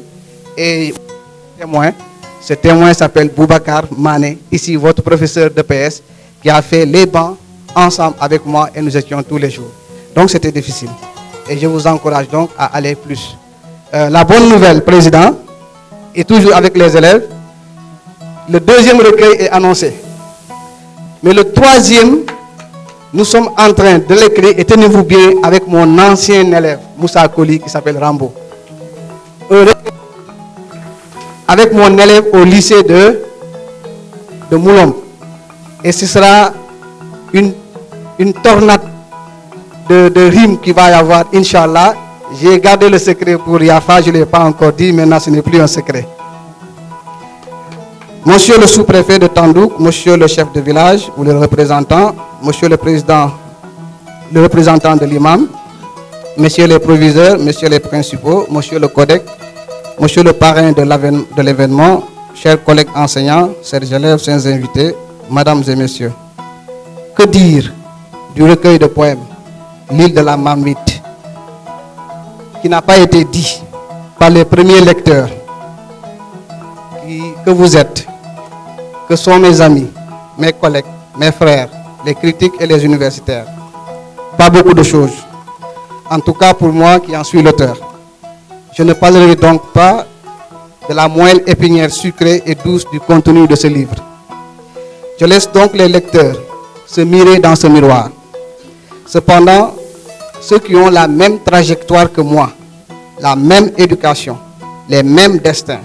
et ce témoin s'appelle Boubacar Mané, ici votre professeur de PS, qui a fait les bancs ensemble avec moi et nous étions tous les jours. Donc c'était difficile. Et je vous encourage donc à aller plus. La bonne nouvelle, Président, est toujours avec les élèves. Le deuxième recueil est annoncé. Mais le troisième, nous sommes en train de l'écrire, et tenez-vous bien, avec mon ancien élève, Moussa Koli, qui s'appelle Rambo. Avec mon élève au lycée de Moulom. Et ce sera une tornade de rimes qui va y avoir, Inch'Allah. J'ai gardé le secret pour Yafa, je ne l'ai pas encore dit, maintenant ce n'est plus un secret. Monsieur le sous-préfet de Tandouk, monsieur le chef de village ou le représentant, monsieur le président, le représentant de l'imam, messieurs les proviseurs, messieurs les principaux, monsieur le codec, monsieur le parrain de l'événement, chers collègues enseignants, chers élèves, chers invités, mesdames et messieurs. Que dire du recueil de poèmes L'île de la Marmite, qui n'a pas été dit par les premiers lecteurs que vous êtes, que sont mes amis, mes collègues, mes frères, les critiques et les universitaires. Pas beaucoup de choses. En tout cas pour moi qui en suis l'auteur. Je ne parlerai donc pas de la moelle épinière sucrée et douce du contenu de ce livre. Je laisse donc les lecteurs se mirer dans ce miroir. Cependant, ceux qui ont la même trajectoire que moi, la même éducation, les mêmes destins,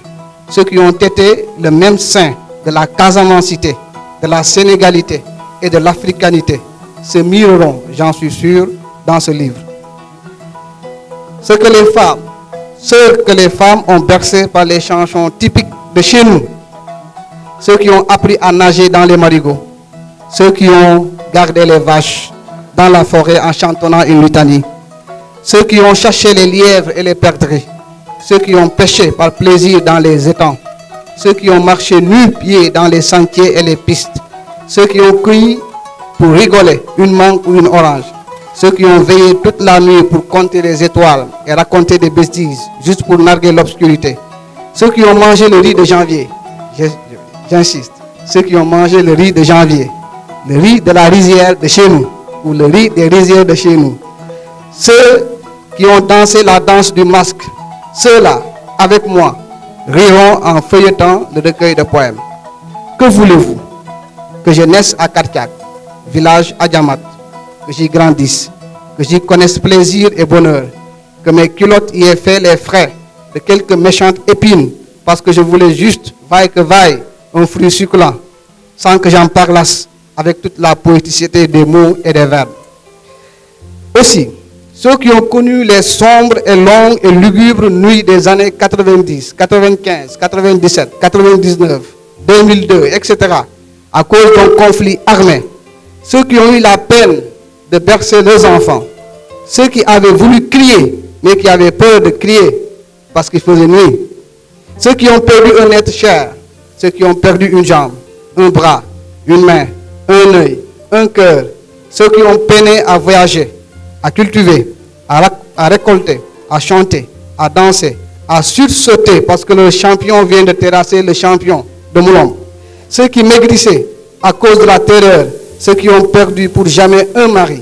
ceux qui ont été le même sein de la casamancité, de la sénégalité et de l'africanité, se mireront, j'en suis sûr, dans ce livre. Ce que les femmes ont bercé par les chansons typiques de chez nous, ceux qui ont appris à nager dans les marigots, ceux qui ont gardé les vaches dans la forêt en chantonnant une litanie, ceux qui ont cherché les lièvres et les perdrix, ceux qui ont pêché par plaisir dans les étangs, ceux qui ont marché nu-pieds dans les sentiers et les pistes, ceux qui ont cueilli pour rigoler une mangue ou une orange, ceux qui ont veillé toute la nuit pour compter les étoiles et raconter des bêtises juste pour narguer l'obscurité, ceux qui ont mangé le riz de janvier, j'insiste, ceux qui ont mangé le riz de janvier, le riz de la rizière de chez nous, ou le riz des rizières de chez nous, ceux qui ont dansé la danse du masque, ceux-là, avec moi, riront en feuilletant le recueil de poèmes. Que voulez-vous? Que je naisse à Kartiak, village Adjamat, que j'y grandisse, que j'y connaisse plaisir et bonheur, que mes culottes y aient fait les frais de quelques méchantes épines, parce que je voulais juste, vaille que vaille, un fruit succulent, sans que j'en parlasse avec toute la poéticité des mots et des verbes. Aussi, ceux qui ont connu les sombres et longues et lugubres nuits des années 90, 95, 97, 99, 2002, etc., à cause d'un conflit armé, ceux qui ont eu la peine de bercer leurs enfants, ceux qui avaient voulu crier mais qui avaient peur de crier parce qu'il faisait nuit. Ceux qui ont perdu un être cher, ceux qui ont perdu une jambe, un bras, une main, un œil, un cœur, ceux qui ont peiné à voyager, à cultiver, à récolter, à chanter, à danser, à sursauter parce que le champion vient de terrasser le champion de Moulombe. Ceux qui maigrissaient à cause de la terreur, ceux qui ont perdu pour jamais un mari,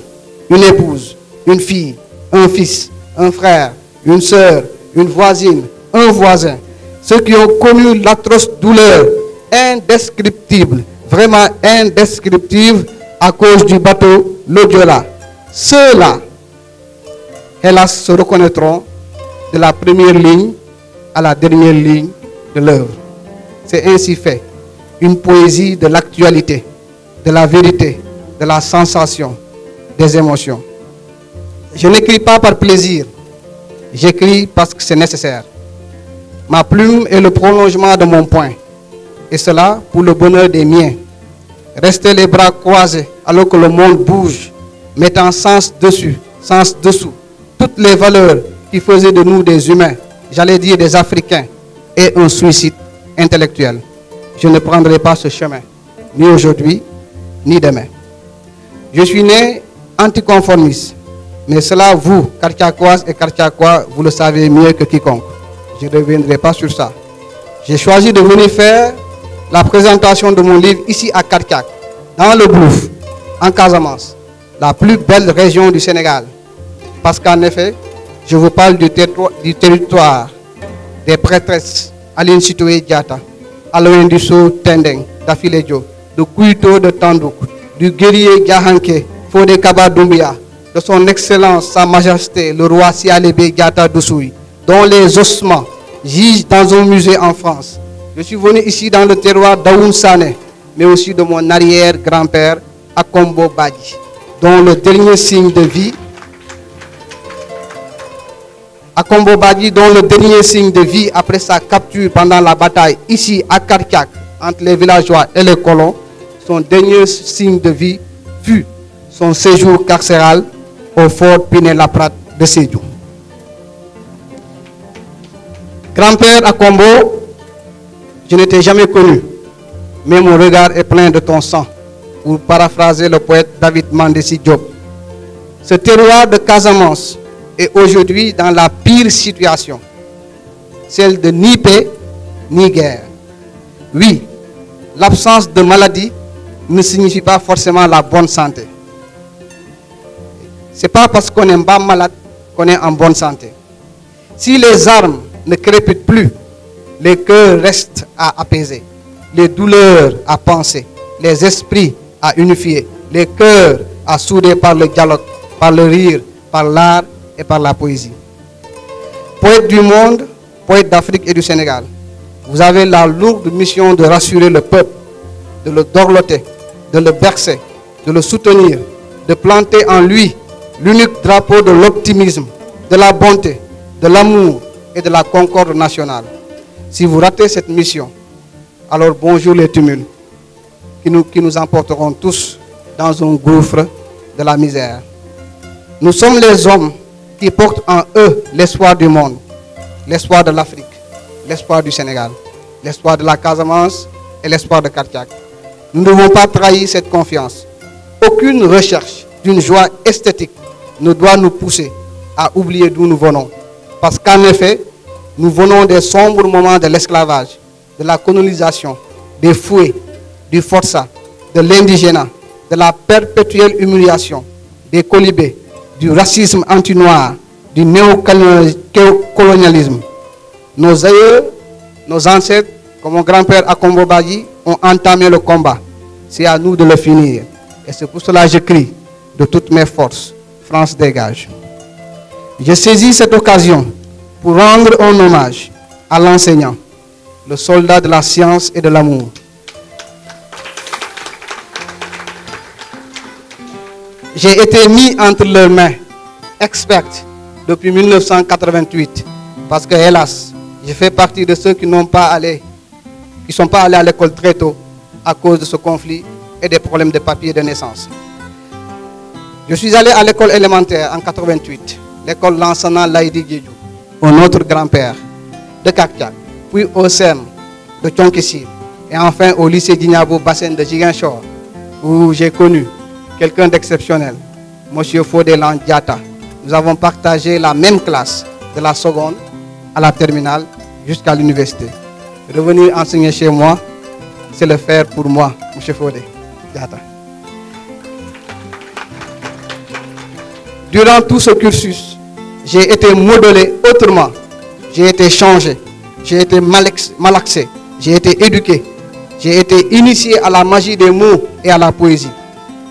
une épouse, une fille, un fils, un frère, une sœur, une voisine, un voisin, ceux qui ont connu l'atroce douleur indescriptible, vraiment indescriptible à cause du bateau l'Odiola. Ceux-là, hélas, se reconnaîtront de la première ligne à la dernière ligne de l'œuvre. C'est ainsi fait. Une poésie de l'actualité, de la vérité, de la sensation, des émotions. Je n'écris pas par plaisir, j'écris parce que c'est nécessaire. Ma plume est le prolongement de mon poing, et cela pour le bonheur des miens. Rester les bras croisés alors que le monde bouge, mettant sens dessus, sens dessous, toutes les valeurs qui faisaient de nous des humains, j'allais dire des Africains, et un suicide intellectuel. Je ne prendrai pas ce chemin, ni aujourd'hui, ni demain. Je suis né anticonformiste, mais cela, vous, Kartiakoises et Kartiakois, vous le savez mieux que quiconque. Je ne reviendrai pas sur ça. J'ai choisi de venir faire la présentation de mon livre ici à Kartiak, dans le Blouf, en Casamance, la plus belle région du Sénégal. Parce qu'en effet, je vous parle du territoire des prêtresses Aline Sitoé Diatta, Aloin Dusso Tendeng, Dafiledio, de Kouito de Tandouk, du guerrier Diahanké, Fodé Kaba Doumbia, de son Excellence, Sa Majesté, le roi Sialébé Diatta Doussoui, dont les ossements gisent dans un musée en France. Je suis venu ici dans le terroir d'Aoun Sané, mais aussi de mon arrière-grand-père, Akombo Badji, dont le dernier signe de vie, Akombo Badji, dont le dernier signe de vie après sa capture pendant la bataille ici à Kartiak, entre les villageois et les colons, son dernier signe de vie fut son séjour carcéral au fort Pinet-Laprade de Sédhiou. Grand-père Akombo, je ne t'ai jamais connu, mais mon regard est plein de ton sang, pour paraphraser le poète David Mandessi Diop. Ce terroir de Casamance est aujourd'hui dans la pire situation, celle de ni paix ni guerre. Oui, l'absence de maladie ne signifie pas forcément la bonne santé. Ce n'est pas parce qu'on n'est pas malade qu'on est en bonne santé. Si les armes ne crépitent plus, les cœurs restent à apaiser, les douleurs à penser, les esprits à unifier, les cœurs à souder par le dialogue, par le rire, par l'art et par la poésie. Poète du monde, poète d'Afrique et du Sénégal, vous avez la lourde mission de rassurer le peuple, de le dorloter, de le bercer, de le soutenir, de planter en lui l'unique drapeau de l'optimisme, de la bonté, de l'amour et de la concorde nationale. Si vous ratez cette mission, alors bonjour les tumultes qui nous emporteront tous dans un gouffre de la misère. Nous sommes les hommes qui portent en eux l'espoir du monde, l'espoir de l'Afrique, l'espoir du Sénégal, l'espoir de la Casamance et l'espoir de Kartiak. Nous ne devons pas trahir cette confiance. Aucune recherche d'une joie esthétique ne doit nous pousser à oublier d'où nous venons. Parce qu'en effet, nous venons des sombres moments de l'esclavage, de la colonisation, des fouets, du forçat, de l'indigénat, de la perpétuelle humiliation, des colibés, du racisme anti-noir, du néocolonialisme. Nos aïeux, nos ancêtres, comme mon grand-père Akombo Badji, ont entamé le combat. C'est à nous de le finir. Et c'est pour cela que je crie de toutes mes forces, France dégage. Je saisis cette occasion pour rendre un hommage à l'enseignant, le soldat de la science et de l'amour. J'ai été mis entre leurs mains, expertes, depuis 1988, parce que, hélas, je fais partie de ceux qui ne sont pas allés à l'école très tôt à cause de ce conflit et des problèmes de papier de naissance. Je suis allé à l'école élémentaire en 88, l'école Lansana Laïdi Diédhiou, au notre grand-père de Kartiak, puis au SEM de Thionkessil, et enfin au lycée Djignabo Bassène de Ziguinchor, où j'ai connu quelqu'un d'exceptionnel, M. Fodélan Diatta. Nous avons partagé la même classe de la seconde à la terminale jusqu'à l'université. Revenir enseigner chez moi, c'est le faire pour moi, M. Fodé Diatta. Durant tout ce cursus, j'ai été modelé autrement, j'ai été changé, j'ai été malaxé, j'ai été éduqué, j'ai été initié à la magie des mots et à la poésie.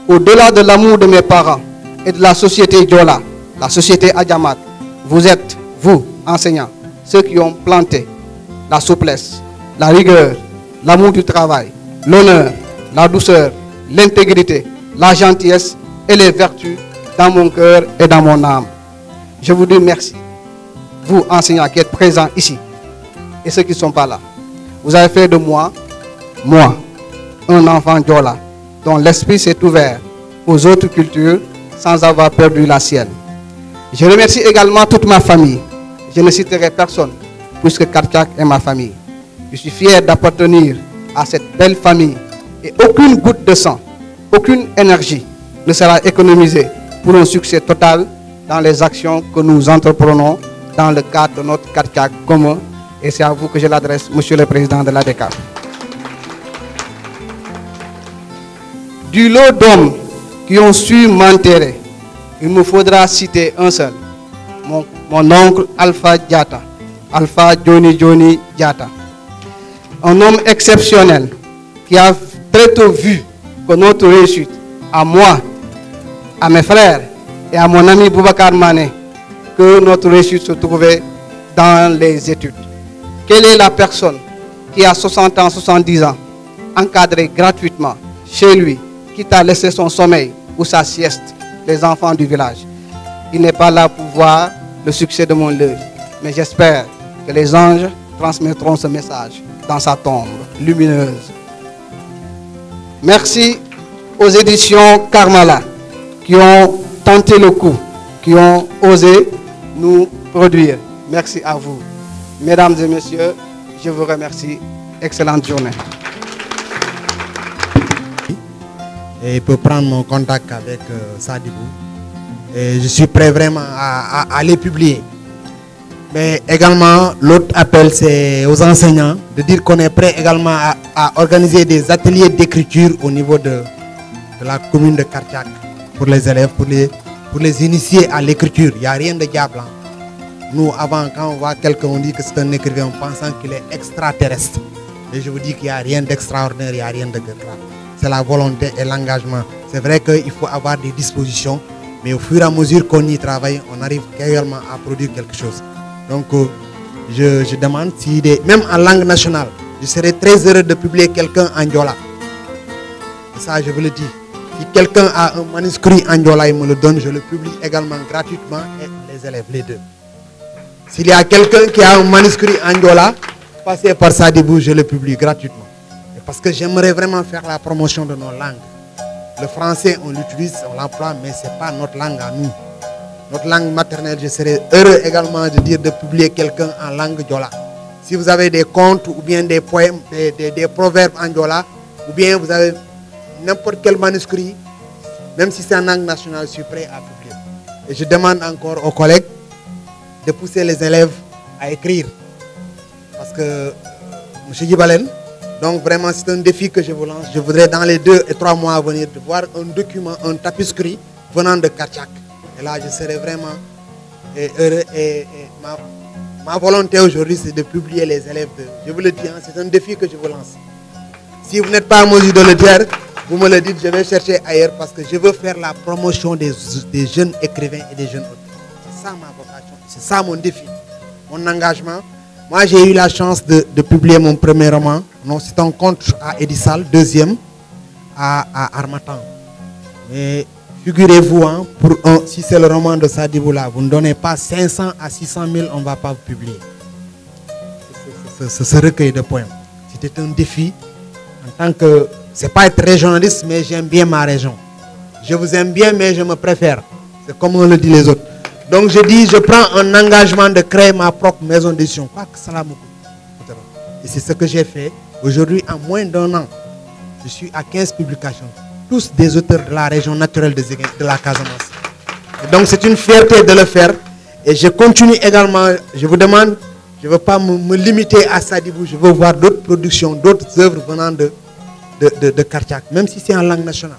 Au-delà de l'amour de mes parents et de la société Diola, la société Adjamat, vous êtes, vous, enseignants, ceux qui ont planté la souplesse, la rigueur, l'amour du travail, l'honneur, la douceur, l'intégrité, la gentillesse et les vertus dans mon cœur et dans mon âme. Je vous dis merci, vous, enseignants qui êtes présents ici, et ceux qui ne sont pas là. Vous avez fait de moi, un enfant Diola, dont l'esprit s'est ouvert aux autres cultures sans avoir perdu la sienne. Je remercie également toute ma famille. Je ne citerai personne, puisque Kartiak est ma famille. Je suis fier d'appartenir à cette belle famille et aucune goutte de sang, aucune énergie ne sera économisée pour un succès total dans les actions que nous entreprenons dans le cadre de notre Kartiak commun. Et c'est à vous que je l'adresse, Monsieur le Président de l'ADECAR. Du lot d'hommes qui ont su m'enterrer, il me faudra citer un seul, mon oncle Alpha Diatta, Alpha Johnny Diatta. Un homme exceptionnel qui a très tôt vu que notre réussite, à moi, à mes frères et à mon ami Boubacar Mané, que notre réussite se trouvait dans les études. Quelle est la personne qui a 60 ans, 70 ans, encadré gratuitement chez lui, quitte à laisser son sommeil ou sa sieste, les enfants du village? Il n'est pas là pour voir le succès de mon œuvre, mais j'espère que les anges transmettront ce message dans sa tombe lumineuse. Merci aux éditions Karmala qui ont tenté le coup, qui ont osé nous produire. Merci à vous. Mesdames et messieurs, je vous remercie. Excellente journée. Et il peut prendre mon contact avec Sadibou. Et je suis prêt vraiment à les publier. Mais également, l'autre appel, c'est aux enseignants de dire qu'on est prêt également à organiser des ateliers d'écriture au niveau de la commune de Kartiak pour les élèves, pour les initier à l'écriture. Il n'y a rien de diable. Nous, avant, quand on voit quelqu'un, on dit que c'est un écrivain, pensant qu'il est extraterrestre. Et je vous dis qu'il n'y a rien d'extraordinaire, il n'y a rien de grave. C'est la volonté et l'engagement. C'est vrai qu'il faut avoir des dispositions, mais au fur et à mesure qu'on y travaille, on arrive également à produire quelque chose. Donc, je demande, même en langue nationale, je serais très heureux de publier quelqu'un en Diola. Et ça, je vous le dis. Si quelqu'un a un manuscrit en Diola, il me le donne, je le publie également gratuitement, et les élèves, les deux. S'il y a quelqu'un qui a un manuscrit en Diola, passez par Sadibou, je le publie gratuitement. Et parce que j'aimerais vraiment faire la promotion de nos langues. Le français, on l'utilise, on l'emploie, mais ce n'est pas notre langue à nous. Notre langue maternelle, je serais heureux également de dire de publier quelqu'un en langue Diola. Si vous avez des contes ou bien des poèmes, des proverbes en Diola, ou bien vous avez n'importe quel manuscrit, même si c'est en langue nationale, je suis prêt à publier. Et je demande encore aux collègues de pousser les élèves à écrire. Parce que, M. Djibalen, donc vraiment c'est un défi que je vous lance. Je voudrais dans les 2 et 3 mois à venir de voir un document, un tapisserie venant de Kartiak. Et là, je serais vraiment heureux. Et ma volonté aujourd'hui, c'est de publier les élèves. Je vous le dis, hein, c'est un défi que je vous lance. Si vous n'êtes pas en mesure de le dire, vous me le dites, je vais chercher ailleurs parce que je veux faire la promotion des jeunes écrivains et des jeunes auteurs. C'est ça ma vocation, c'est ça mon défi, mon engagement. Moi, j'ai eu la chance de publier mon premier roman. C'est un conte à Edissal, deuxième à Harmattan. Mais figurez-vous, hein, si c'est le roman de Sadibou là, vous ne donnez pas 500 à 600 000, on ne va pas vous publier. Ce recueil de poèmes. C'était un défi en tant que... C'est pas être régionaliste, mais j'aime bien ma région. Je vous aime bien, mais je me préfère. C'est comme on le dit les autres. Donc je dis, je prends un engagement de créer ma propre maison d'édition. Quoi que cela me coûte. Et c'est ce que j'ai fait. Aujourd'hui, en moins d'1 an, je suis à 15 publications. Tous des auteurs de la région naturelle de la Casamance. Et donc c'est une fierté de le faire. Et je continue également, je vous demande, je ne veux pas me limiter à Sadibou, je veux voir d'autres productions, d'autres œuvres venant de Karchak, même si c'est en langue nationale.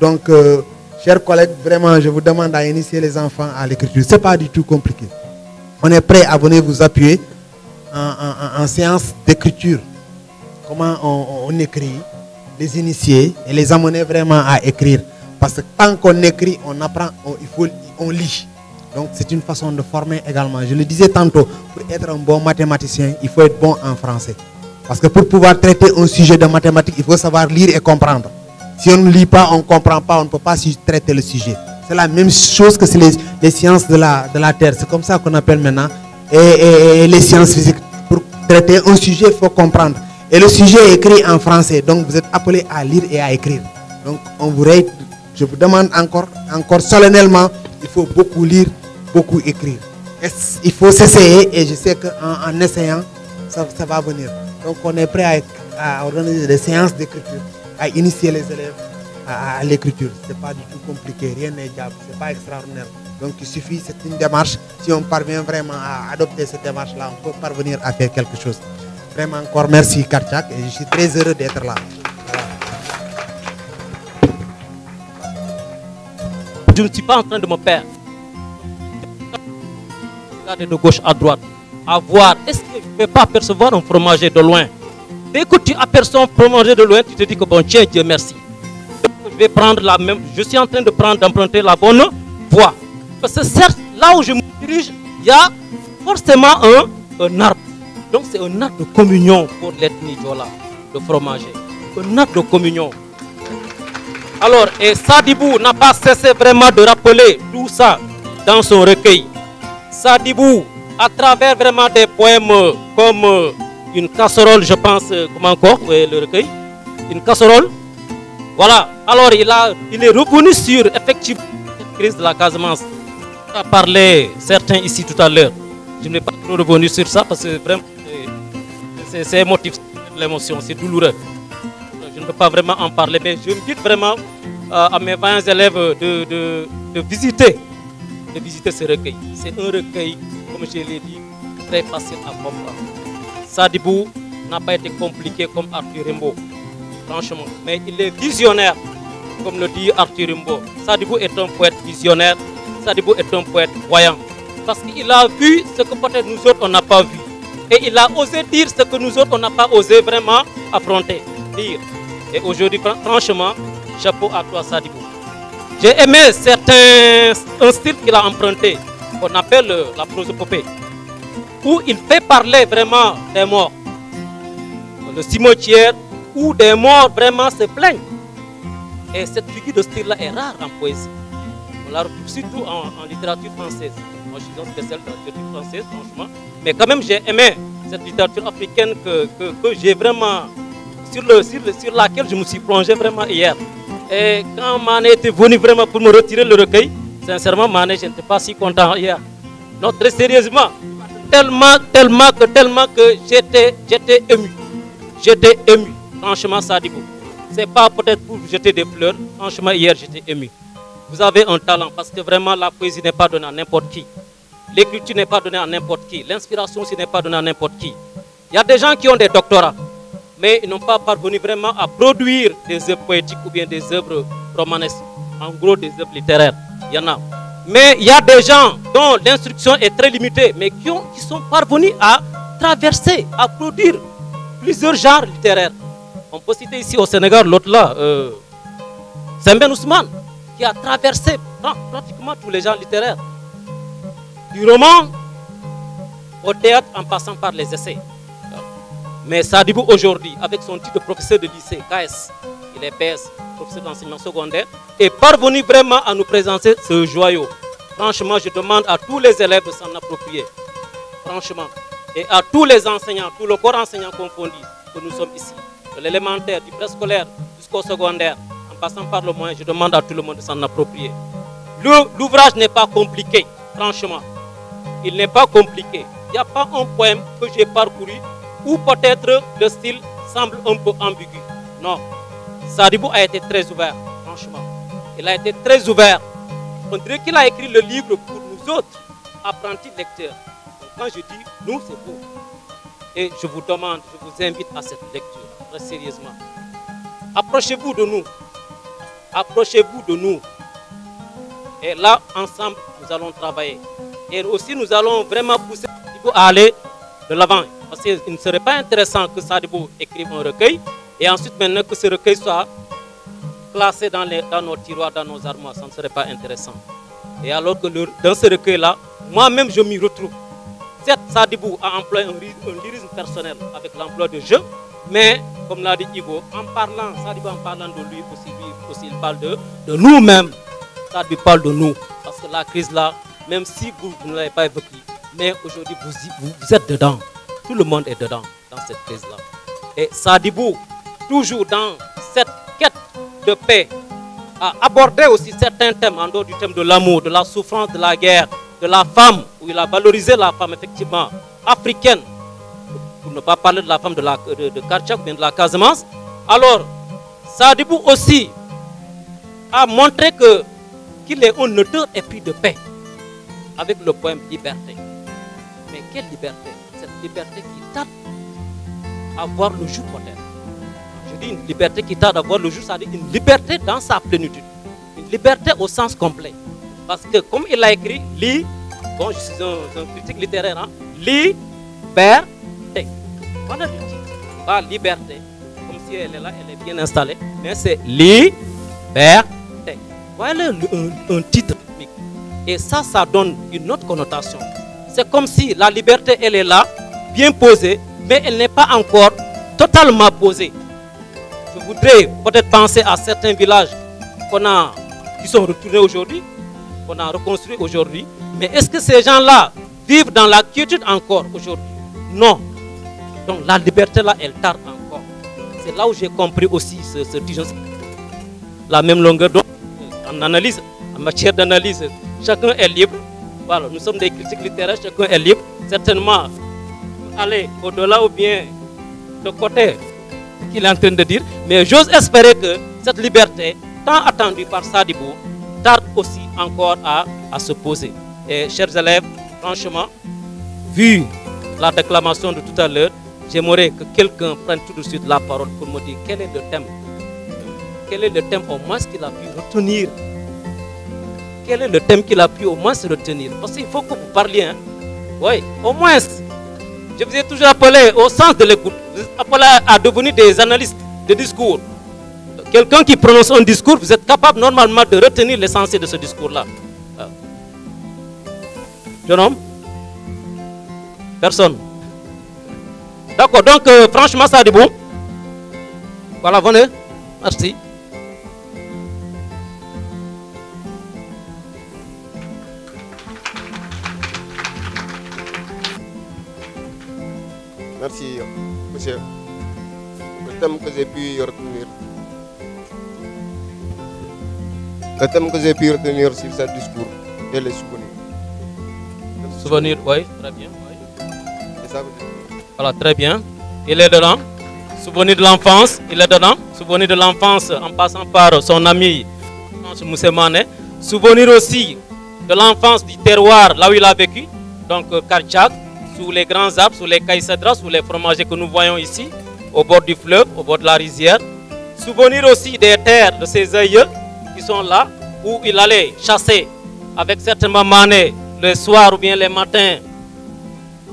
Donc, chers collègues, vraiment, je vous demande à initier les enfants à l'écriture. Ce n'est pas du tout compliqué. On est prêt à venir vous appuyer en séance d'écriture. Comment on écrit, les initier et les amener vraiment à écrire. Parce que tant qu'on écrit, on apprend, on lit. Donc c'est une façon de former également. Je le disais tantôt, pour être un bon mathématicien, il faut être bon en français. Parce que pour pouvoir traiter un sujet de mathématiques, il faut savoir lire et comprendre. Si on ne lit pas, on ne comprend pas, on ne peut pas traiter le sujet. C'est la même chose que les sciences de la Terre. C'est comme ça qu'on appelle maintenant et les sciences physiques. Pour traiter un sujet, il faut comprendre. Et le sujet est écrit en français. Donc vous êtes appelé à lire et à écrire. Donc je vous demande encore solennellement, il faut beaucoup lire, beaucoup écrire. Il faut s'essayer et je sais qu'en essayant, ça va venir. Donc on est prêt à organiser des séances d'écriture, à initier les élèves à l'écriture. Ce n'est pas du tout compliqué, rien n'est diable, ce n'est pas extraordinaire. Donc il suffit, c'est une démarche. Si on parvient vraiment à adopter cette démarche-là, on peut parvenir à faire quelque chose. Vraiment encore merci Karchak et je suis très heureux d'être là. Je ne suis pas en train de me perdre. Regarder de gauche à droite, à voir, est-ce que je ne peux pas apercevoir un fromager de loin? Dès que tu aperçois un fromager de loin, tu te dis que bon, tiens, Dieu merci. Je vais prendre la même, je suis en train d'emprunter la bonne voie. Parce que certes, là où je me dirige, il y a forcément un arbre. Donc c'est un acte de communion pour l'ethnie Diola, le fromager. Un acte de communion. Alors, et Sadibou n'a pas cessé vraiment de rappeler tout ça dans son recueil. Sadibou, à travers vraiment des poèmes comme une casserole, je pense, comment encore, oui, le recueil, une casserole. Voilà, alors il est revenu sur effectivement cette crise de la Casamance. On a parlé certains ici tout à l'heure. Je ne vais pas trop revenir sur ça parce que vraiment c'est émotif, c'est l'émotion, c'est douloureux. Je ne peux pas vraiment en parler, mais je m'invite vraiment à mes 20 élèves de visiter ce recueil. C'est un recueil, comme je l'ai dit, très facile à comprendre. Sadibou n'a pas été compliqué comme Arthur Rimbaud, franchement, mais il est visionnaire, comme le dit Arthur Rimbaud. Sadibou est un poète visionnaire, Sadibou est un poète voyant, parce qu'il a vu ce que peut-être nous autres on n'a pas vu. Et il a osé dire ce que nous autres on n'a pas osé vraiment affronter, dire. Et aujourd'hui, franchement, chapeau à toi Sadibou. J'ai aimé un style qu'il a emprunté, qu'on appelle la prosopopée, où il fait parler vraiment des morts. Le cimetière, où des morts vraiment se plaignent. Et cette figure de style-là est rare en poésie. On la retrouve surtout en littérature française. Moi, je suis un spécial de la littérature française, franchement. Mais quand même, j'ai aimé cette littérature africaine que j'ai vraiment, sur laquelle je me suis plongé vraiment hier. Et quand Mané était venu vraiment pour me retirer le recueil, sincèrement, Mané, je n'étais pas si content hier. Non, très sérieusement. Tellement que j'étais ému. J'étais ému, franchement, Sadibou. Ce n'est pas peut-être pour jeter des fleurs. Franchement, hier, j'étais ému. Vous avez un talent parce que vraiment, la poésie n'est pas donnée à n'importe qui. L'écriture n'est pas donnée à n'importe qui. L'inspiration aussi n'est pas donnée à n'importe qui. Il y a des gens qui ont des doctorats, mais ils n'ont pas parvenu vraiment à produire des œuvres poétiques ou bien des œuvres romanesques. En gros, des œuvres littéraires. Il y en a. Mais il y a des gens dont l'instruction est très limitée, mais qui sont parvenus à traverser, à produire plusieurs genres littéraires. On peut citer ici au Sénégal l'autre là, Sembène Ousmane, qui a traversé pratiquement tous les genres littéraires. Du roman au théâtre en passant par les essais. Mais Sadibou aujourd'hui, avec son titre de professeur de lycée, KS, il est PS, professeur d'enseignement secondaire, est parvenu vraiment à nous présenter ce joyau. Franchement, je demande à tous les élèves de s'en approprier. Franchement. Et à tous les enseignants, tout le corps enseignant confondu, que nous sommes ici. De l'élémentaire, du préscolaire jusqu'au secondaire, en passant par le moyen, je demande à tout le monde de s'en approprier. L'ouvrage n'est pas compliqué. franchement, il n'est pas compliqué. Il n'y a pas un poème que j'ai parcouru où peut-être le style semble un peu ambigu. Non. Sadibou a été très ouvert, franchement. Il a été très ouvert. On dirait qu'il a écrit le livre pour nous autres, apprentis lecteurs. Donc, quand je dis nous, c'est vous. Et je vous demande, je vous invite à cette lecture, très sérieusement. Approchez-vous de nous. Approchez-vous de nous. Et là, ensemble, nous allons travailler. Et aussi, nous allons vraiment pousser Sadibou à aller de l'avant. Parce qu'il ne serait pas intéressant que Sadibou écrive un recueil et ensuite maintenant que ce recueil soit classé dans nos tiroirs, dans nos armoires. Ça ne serait pas intéressant. Et alors que dans ce recueil-là, moi-même, je m'y retrouve. Certes, Sadibou a employé un lyrisme personnel avec l'emploi de jeu, mais, comme l'a dit Ivo, Sadibou en parlant de lui aussi il parle de nous-mêmes. Sadibou parle de nous. Parce que la crise là, même si vous ne l'avez pas évoquée, mais aujourd'hui vous êtes dedans. Tout le monde est dedans dans cette crise-là. Et Sadibou, toujours dans cette quête de paix, a abordé aussi certains thèmes en dehors du thème de l'amour, de la souffrance, de la guerre, de la femme, où il a valorisé la femme effectivement africaine, pour ne pas parler de la femme de Karchak ou bien de la Casamance. Alors, Sadibou aussi a montré qu'il est un auteur épris de paix, avec le poème Liberté. Mais quelle liberté? Cette liberté qui tarde à voir le jour peut-être. Je dis une liberté qui tarde à voir le jour, c'est-à-dire une liberté dans sa plénitude. Une liberté au sens complet. Parce que comme il a écrit, bon je suis un critique littéraire, hein, liberté. Voilà le titre. Pas liberté, comme si elle est là, elle est bien installée, mais c'est liberté. Voilà un titre. Et ça donne une autre connotation. C'est comme si la liberté, elle est là, bien posée, mais elle n'est pas encore totalement posée. Je voudrais peut-être penser à certains villages qui sont retournés aujourd'hui, qu'on a reconstruits aujourd'hui. Mais est-ce que ces gens-là vivent dans la quiétude encore aujourd'hui? Non. Donc la liberté là, elle tarde encore. C'est là où j'ai compris aussi ce disons, la même longueur d'onde en analyse, en matière d'analyse. Chacun est libre. Voilà, nous sommes des critiques littéraires, chacun est libre. Certainement, aller au-delà ou bien de côté qu'il est en train de dire. Mais j'ose espérer que cette liberté, tant attendue par Sadibou, tarde aussi encore à se poser. Et chers élèves, franchement, vu la déclamation de tout à l'heure, j'aimerais que quelqu'un prenne tout de suite la parole pour me dire quel est le thème. Quel est le thème au moins qu'il a pu retenir? Quel est le thème qu'il a pu au moins se retenir? Parce qu'il faut que vous parliez. Hein? Oui, au moins. Je vous ai toujours appelé au sens de l'écoute. Vous êtes appelé à devenir des analystes de discours. Quelqu'un qui prononce un discours, vous êtes capable normalement de retenir l'essentiel de ce discours-là. Jeune homme? Personne. D'accord, donc franchement, Sadibou. Voilà, venez. Merci. Merci, monsieur. Le thème que j'ai pu retenir, sur ce discours, c'est les souvenirs. Souvenirs, oui, très bien. Oui. C'est ça que je dis. Voilà, très bien. Il est dedans. Souvenir de l'enfance, il est dedans. Souvenir de l'enfance en passant par son ami Moussé Mané. Souvenir aussi de l'enfance du terroir, là où il a vécu, donc Karchak, sous les grands arbres, sous les caïcédras, sous les fromagers que nous voyons ici, au bord du fleuve, au bord de la rizière. Souvenir aussi des terres de ses aïeux qui sont là, où il allait chasser avec certainement Mané le soir ou bien les matins.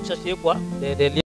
Chercher quoi? Des liens.